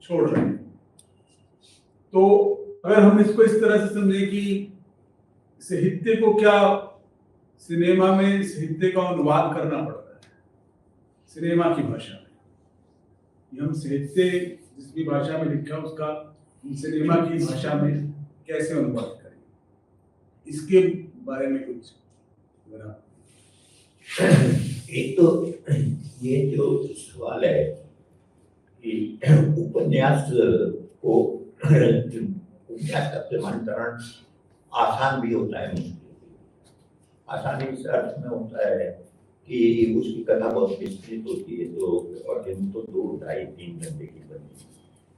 छोड़ रहे हैं। तो अगर हम इसको इस तरह से समझें कि साहित्य को क्या सिनेमा में साहित्य का अनुवाद करना पड़ता है सिनेमा की भाषा में, हम साहित्य जिस भी भाषा में लिखा उसका सिनेमा की भाषा में कैसे अनुवाद करें, इसके बारे में कुछ एक तो ये जो सवाल है कि उपन्यास को उपन्यास का प्रमाणीकरण आसान भी होता है, मुश्किल आसान इस अर्थ में होता है कि उसकी कथा बहुत विस्तृत होती है, तो और फिल्म तो 2-2.5-3 घंटे की बनी,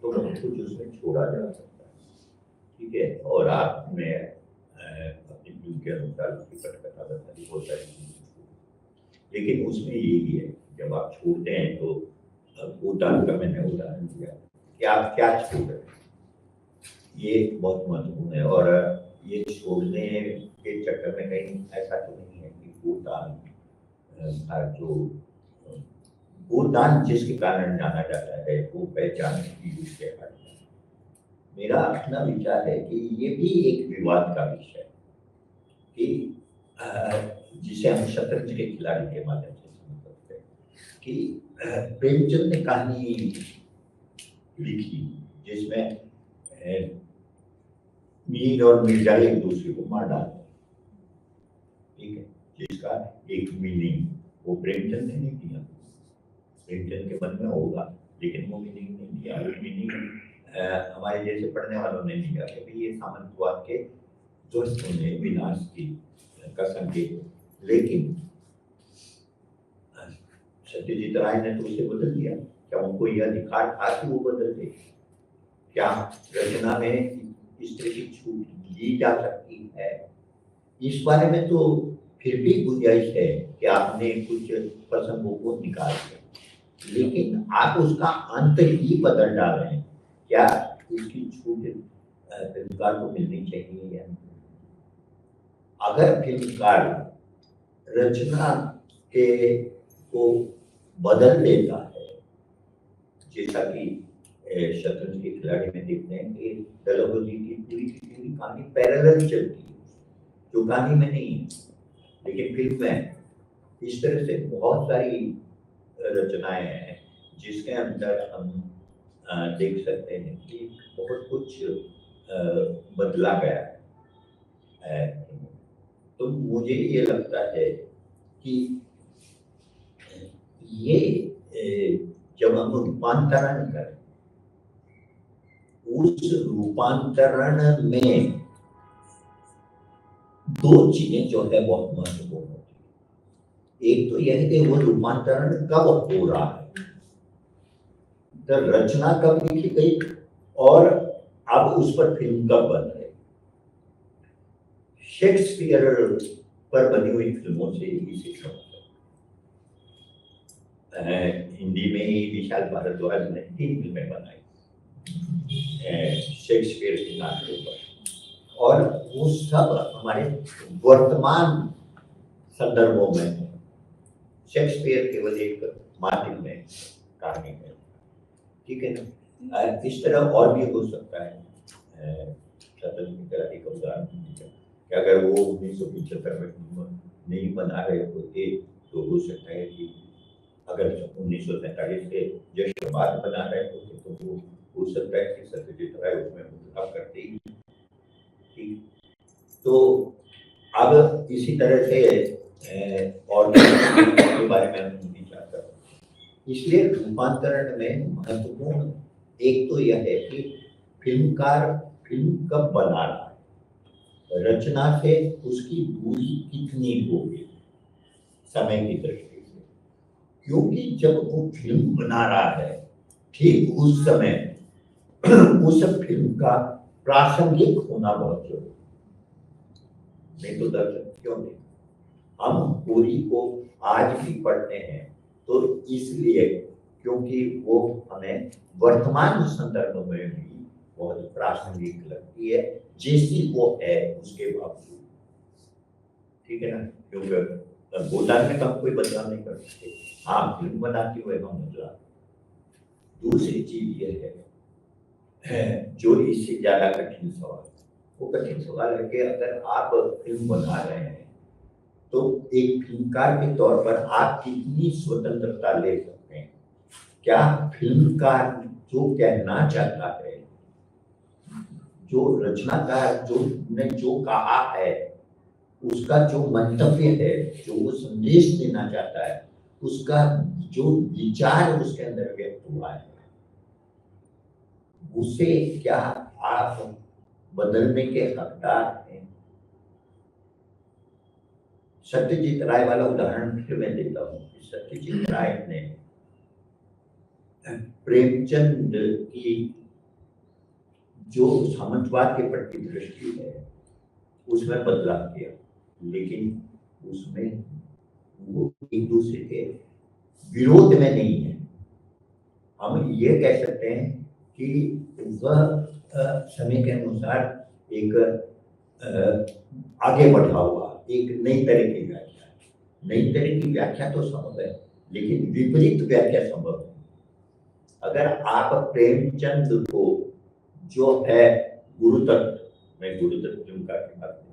तो बहुत कुछ उसमें छोड़ा जा सकता है, ठीक है, और आपने अपनी फिल्म के अनुसार उसकी पटकथा बता दी, बहुत सारी चीजें, लेकिन उसमें ये भी है जब आप छोड़ते हैं तो भूटान का मैंने उदाहरण दिया कि आप क्या छोड़ रहे हैं, ये बहुत महत्वपूर्ण है। और ये छोड़ने के चक्कर में कहीं ऐसा तो नहीं है कि भूटान जो भूटान जिसके कारण जाना जाता है वो पहचान की विषय है। मेरा अपना विचार है कि ये भी एक विवाद का विषय है कि जिसे हम शतरंज के खिलाड़ी के माध्यम से समझ सकते हैं कि प्रेमचंद ने कहानी लिखी जिसमें मीर और मिर्जा एक दूसरे को मार डालते, ठीक है, जिसका एक मीनिंग वो प्रेमचंद ने नहीं दिया। प्रेमचंद के मन में होगा लेकिन वो मीनिंग नहीं दिया। मीनिंग हमारे जैसे पढ़ने वालों ने लिया कि भाई ये सामंतवाद के ध्वस्त होने विनाश की का संकेत है। लेकिन सत्यजीत राय ने तो उसे बदल दिया। क्या उनको यह अधिकार था कि वो बदल दे? क्या रचना में इस तरह की छूट दी जा सकती है? इस बारे में तो फिर भी गुंजाइश है कि आपने कुछ प्रसंगों को निकाल दिया, लेकिन आप उसका अंत ही बदल डाल रहे हैं। क्या इसकी छूट फिल्मकार को मिलनी चाहिए या नहीं? अगर फिल्मकार रचना के को बदल देता है, जैसा कि शतरंज के खिलाड़ी में देखते हैं कि डलहौजी की पूरी कहानी पैरेलल चलती है, जो कहानी में नहीं है, लेकिन फिल्म में इस तरह से बहुत सारी रचनाएं हैं जिसके अंदर हम देख सकते हैं कि बहुत कुछ बदला गया है। तो मुझे ये लगता है कि ये जब हम रूपांतरण करें, उस रूपांतरण में दो चीजें जो है बहुत महत्वपूर्ण होती है। एक तो यह है कि वो रूपांतरण कब हो रहा है, तो रचना कब लिखी गई और अब उस पर फिल्म कब बन रही। शेक्सपियर पर बनी हुई फिल्मों से ही शिक्षा हिंदी में ही विशाल भारद्वाज ने 3 फिल्में बनाई शेक्सपियर के नाटकों पर, और वो सब हमारे वर्तमान संदर्भों में है। शेक्सपियर केवल एक माध्यम में कहानी है, ठीक है ना। इस तरह और भी हो सकता है। शतरंज की तरह एक उदाहरण कि अगर वो 1975 में नहीं बना रहे होते तो हो सकता है कि अगर 1947 के जश्न बाद बना रहे होते तो वो हो सकता है कि सत्यजीत राय उसमें बदलाव करते ही। ठीक, तो अब इसी तरह से और के बारे में हम विचार कर रहे हैं। इसलिए रूपांतरण में महत्वपूर्ण एक तो यह है कि फिल्मकार फिल्म कब बना रहा है, रचना से उसकी दूरी कितनी होगी समय की दृष्टि से, क्योंकि जब वो फिल्म बना रहा है ठीक उस समय उस फिल्म का प्रासंगिक होना बहुत जरूरी। नहीं तो दर्शक क्यों नहीं? हम पूरी को आज भी पढ़ते हैं तो इसलिए क्योंकि वो हमें वर्तमान संदर्भ में भी बहुत प्रासंगिक लगती है, जैसी वो है उसके बावजूद, ठीक है ना। क्योंकि गोदान में हम कोई बदलाव नहीं कर सकते। हाँ, फिल्म बनाती हुए हम बदलाव। दूसरी चीज ये है जो इससे ज्यादा कठिन सवाल, वो कठिन सवाल है कि अगर आप फिल्म बना रहे हैं तो एक फिल्मकार के तौर पर आप कितनी स्वतंत्रता ले सकते हैं। क्या फिल्मकार जो कहना चाहता है, जो रचनाकार जो ने जो कहा है, उसका जो मंतव्य है, जो वो संदेश देना चाहता है, उसका जो विचार उसके अंदर व्यक्त हुआ है, उसे क्या आप बदलने के हकदार हैं? सत्यजीत राय वाला उदाहरण फिर मैं देता हूँ। सत्यजीत राय ने प्रेमचंद की जो सामंतवाद के प्रति दृष्टि है उसमें बदलाव किया, लेकिन उसमें वो एक दूसरे के विरोध में नहीं है। हम ये कह सकते हैं कि वह समय के अनुसार एक आगे बढ़ा हुआ एक नई तरह की व्याख्या, नई तरह की व्याख्या तो संभव है, लेकिन विपरीत व्याख्या संभव है। अगर आप प्रेमचंद को जो है गुरु तत्व, मैं गुरु तत्व का की बात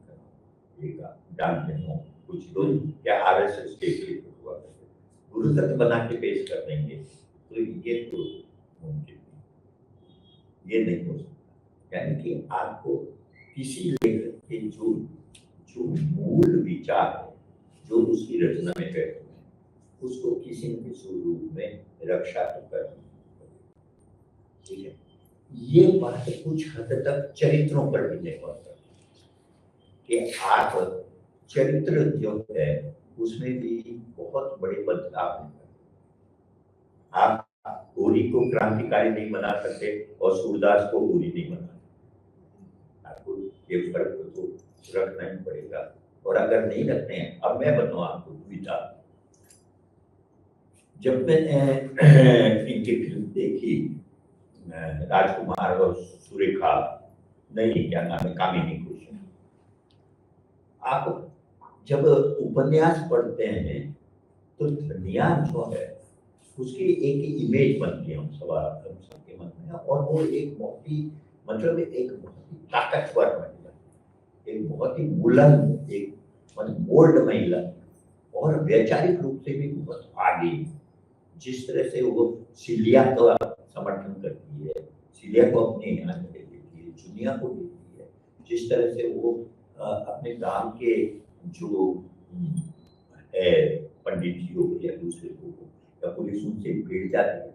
नहीं कर रहा हूँ, जानते हो कुछ लोग क्या आरएसएस के हुआ करते, गुरुदत्त बना के पेश कर देंगे तो ये तो मुमकिन नहीं, ये नहीं हो सकता। यानी कि आपको किसी लेखक के जो जो मूल विचार है, जो उसकी रचना में बैठे हैं, उसको किसी न किसी रूप में रक्षा तो करनी पड़ेगी। ठीक है, ये बात कुछ हद तक चरित्रों पर भी निर्भर करती है कि आप चरित्र जो है उसमें भी बहुत बड़े बदलाव हैं। आप होली को क्रांतिकारी नहीं बना सकते और सूरदास को होली नहीं बना सकते। आपको ये फर्क तो रखना ही पड़ेगा, और अगर नहीं रखते हैं, अब मैं बताऊं आपको दुविधा। जब मैंने इनकी फिल्म देखी राजकुमार और सुरेखा, नहीं क्या नाम है, कामिनी कौशल, आप जब उपन्यास पढ़ते हैं तो धनिया जो है उसकी एक इमेज बनती है हम सबके मन में, और वो एक बहुत ही मतलब एक बहुत ही ताकतवर महिला, एक बहुत ही बुलंद, एक बोल्ड महिला, और वैचारिक रूप से भी बहुत आगे। जिस तरह से वो सिलिया का समर्थन करती है, सिलिया को अपने यहाँ ले लेती है, जुनिया को लेती है, जिस तरह से वो अपने गांव के जो है पंडित जी हो या दूसरे को या पुलिस उनसे भिड़ जाती है,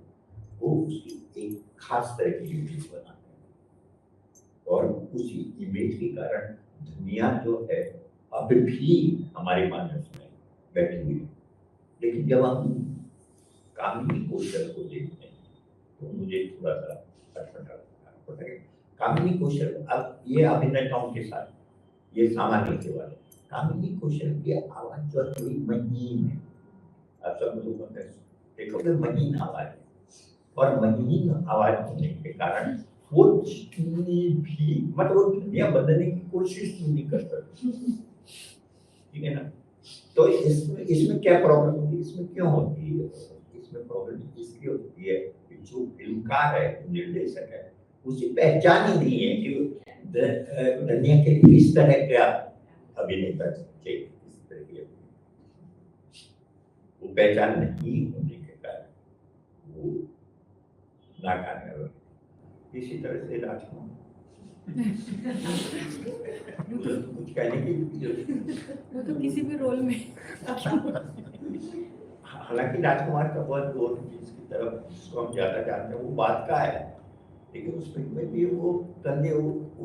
वो उसकी एक खास तरह की इमेज बनाते हैं, और उसी इमेज के कारण दुनिया जो है अब भी हमारे मानस में बैठी हुई है। लेकिन जब हम कामिनी कौशल को देखते हैं तो मुझे थोड़ा सा पता है। कामिनी कौशल, अब ये अभिनेताओं के साथ ये सामान्य के वाले, कामिनी कौशल की आवाज जो थोड़ी महीन है, आप सब लोगों ने देखोगे महीन आवाज है, और महीन आवाज होने के कारण वो जितनी भी मतलब वो दुनिया बदलने की कोशिश नहीं कर सकती। ठीक है ना? तो इसमें क्या प्रॉब्लम होती है, इसमें क्यों होती है? इसमें प्रॉब्लम इसलिए होती है कि जो फिल्मकार है, निर्देशक है, उसे पहचान ही नहीं है कि दुनिया के इस तरह का अभिनेता चाहिए, इस तरह की वो पहचान नहीं होने के कारण वो नाकामयाब। इसी तरह से राजकुमार कुछ कहने की वो तो किसी भी रोल में हालांकि राजकुमार का बहुत वो जिसकी तरफ जिसको हम ज्यादा जानते हैं वो बात का है, लेकिन उस फिल्म में भी वो कंधे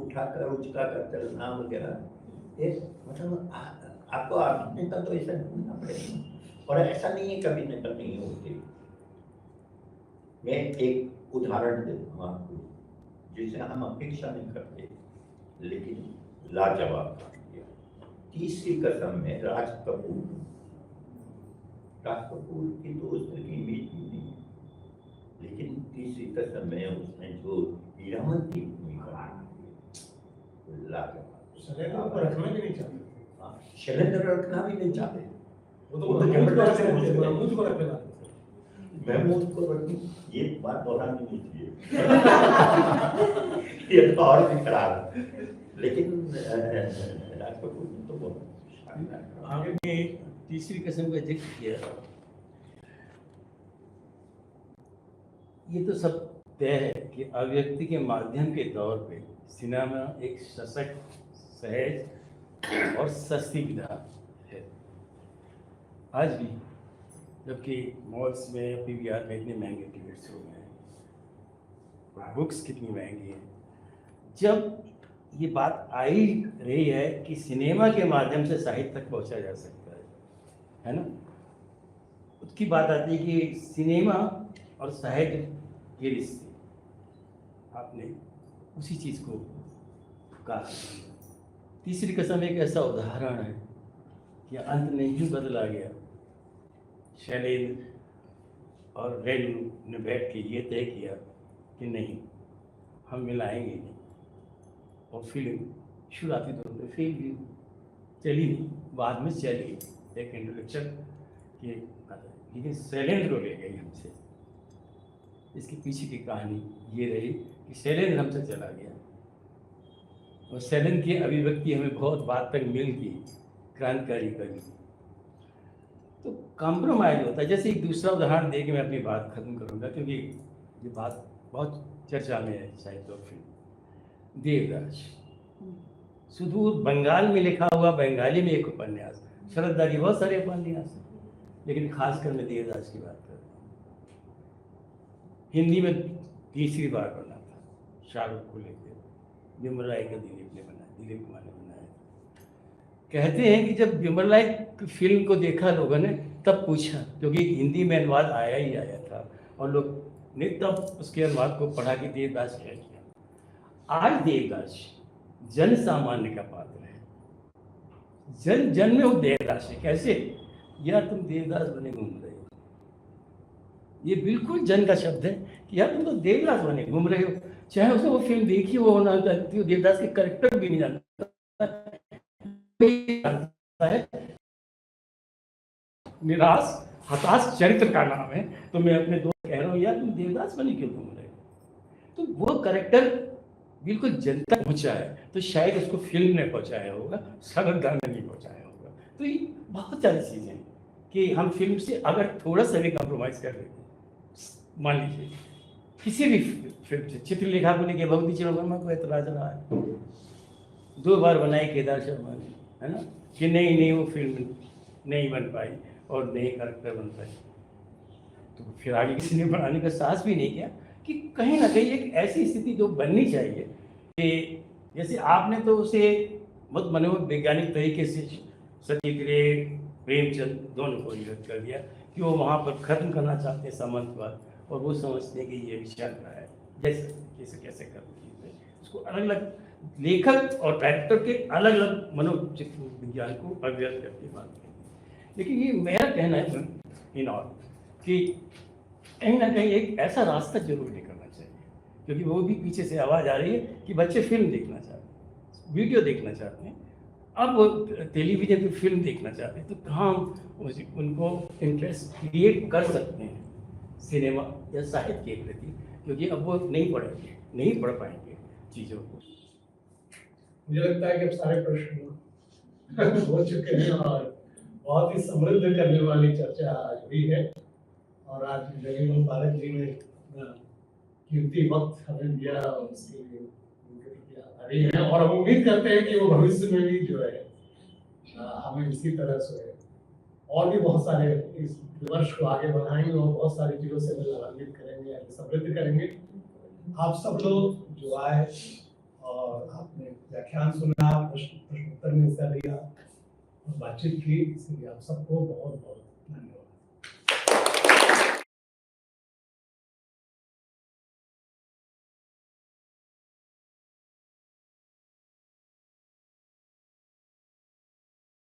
उठाकर उचका कर चलना वगैरह, ये मतलब आपको अभिनेता तो ऐसा ढूंढना पड़ेगा, और ऐसा नहीं है कभी नेता नहीं होते। मैं एक उदाहरण देता हूँ आपको जिसे हम अपेक्षा नहीं करते लेकिन लाजवाब काम किया। तीसरी कसम में राज कपूर की तो उस तरह की इमेज ही नहीं है, लेकिन तीसरी कसम में उसने जो हीरामन की भूमिका लाजवाब, रखना भी नहीं चाहते, शैलेंद्र रखना भी नहीं चाहते, वो तो महमूद को रखना, महमूद को रखनी, ये बात दोहरानी नहीं चाहिए। ये तो और भी खराब है, लेकिन राज कपूर ने तो बहुत शानदार आगे में तीसरी किस्म का जिक्र किया, ये तो सब तय है कि अभिव्यक्ति के माध्यम के तौर पे सिनेमा एक सशक्त, सहज और सस्ती विधा है। आज भी जबकि मॉल्स में पीवीआर में इतने महंगे टिकट्स हो गए हैं, बुक्स कितनी महंगी हैं, जब ये बात आई रही है कि सिनेमा के माध्यम से साहित्य तक पहुंचा जा सकता है ना, उसकी बात आती है कि सिनेमा और साहित्य के रिश्ते, आपने उसी चीज़ को कहा। तीसरी कसम एक ऐसा उदाहरण है कि अंत में यूँ बदला गया, शैलेंद्र और रेणु ने बैठ के ये तय किया कि नहीं, हम मिलाएंगे नहीं, और फिल्म शुरुआती दौर में फिल्म भी चली नहीं, बाद में चली एक इंट्रोडक्शन के, लेकिन शैलेंद्र को ले गई हमसे। इसके पीछे की कहानी ये रही कि शैलेंद्र हमसे चला गया, और शैलेंद्र की अभिव्यक्ति हमें बहुत बात तक मिल गई, क्रांतिकारी कवि। तो कॉम्प्रोमाइज होता है। जैसे एक दूसरा उदाहरण दे के मैं अपनी बात खत्म करूंगा, क्योंकि ये बात बहुत चर्चा में है साहित्य और फिल्म। देवदास, सुदूर बंगाल में लिखा हुआ बंगाली में एक उपन्यास, शरद की बहुत सारे उपन्यास हैं, लेकिन खासकर मैं देवदास की बात कर रहा हूँ। हिंदी में तीसरी बार बना था, शाहरुख को लेकर, विमल राय का दिलीप ने बनाया, दिलीप कुमार ने बनाया। कहते हैं कि जब विमल राय की फिल्म को देखा लोगों ने, तब पूछा, क्योंकि हिंदी में अनुवाद आया ही आया था, और लोग ने तब उसके अनुवाद को पढ़ा कि देवदास क्या किया। आज देवदास जन सामान्य का पात्र है, जन जन में वो देवदास है। कैसे? यार तुम देवदास बने घूम रहे हो, ये बिल्कुल जन का शब्द है कि यार तुम तो देवदास बने घूम रहे हो। चाहे उसने वो फिल्म देखी हो ना जानती हो, देवदास के कैरेक्टर भी नहीं जानता है। निराश हताश चरित्र का नाम है। तो मैं अपने दोस्त कह रहा हूँ, यार तुम देवदास बने क्यों घूम रहे हो? तो वो कैरेक्टर बिल्कुल जन तक पहुंचा है, तो शायद उसको फिल्म ने पहुंचाया होगा, शरद ने नहीं पहुंचाया होगा। तो ये बहुत सारी चीजें हैं कि हम फिल्म से अगर थोड़ा सा भी कॉम्प्रोमाइज कर लेते, मान लीजिए किसी भी फिल्म से, चित्रलेखा को लेकर भगवती चिरवर्मा को ऐतराज रहा है, 2 बार बनाई केदार शर्मा ने, है ना, कि नहीं वो फिल्म नहीं बन पाई और नए कैरेक्टर बन पाए। तो फिर आगे किसी ने बनाने का साहस भी नहीं किया कि कहीं ना कहीं एक ऐसी स्थिति जो बननी चाहिए कि जैसे आपने तो उसे बहुत मनोवैज्ञानिक तरीके से सत्यग्रह प्रेमचंद दोनों को विरोध कर दिया कि वो वहाँ पर खत्म करना चाहते हैं सामंतवाद, और वो समझते हैं कि ये विचार रहा है जैसे कैसे करते हैं। उसको अलग अलग लेखक और डायरेक्टर के अलग अलग मनोविज्ञान को अभिव्यक्त करके बात करें। लेकिन ये मेरा कहना है इन ऑल कि कहीं ना कहीं एक ऐसा रास्ता जरूर निकलना चाहिए, क्योंकि वो भी पीछे से आवाज़ आ रही है कि बच्चे फिल्म देखना चाहते हैं, वीडियो देखना चाहते हैं, अब वो टेलीविजन पे फिल्म देखना चाहते हैं। तो कहाँ हम उनको इंटरेस्ट क्रिएट कर सकते हैं सिनेमा या साहित्य के प्रति, क्योंकि अब वो नहीं पढ़ पाएंगे चीज़ों को। मुझे लगता है कि अब सारे प्रश्न हो चुके हैं और बहुत ही समृद्ध करने वाली चर्चा आज हुई है। और आज जगीर मुबारक जी ने कीमती वक्त हमें दिया और उसके लिए उनके प्रति आभारी हैं, और हम उम्मीद करते हैं कि वो भविष्य में भी जो है हमें इसी तरह से और भी बहुत सारे इस विमर्श को आगे बढ़ाएंगे और बहुत सारी चीज़ों से हमें लाभान्वित करेंगे, समृद्ध करेंगे। आप सब लोग जो आए और आपने व्याख्यान सुना, प्रश्नोत्तर में हिस्सा लिया और बातचीत की, इसलिए आप सबको बहुत बहुत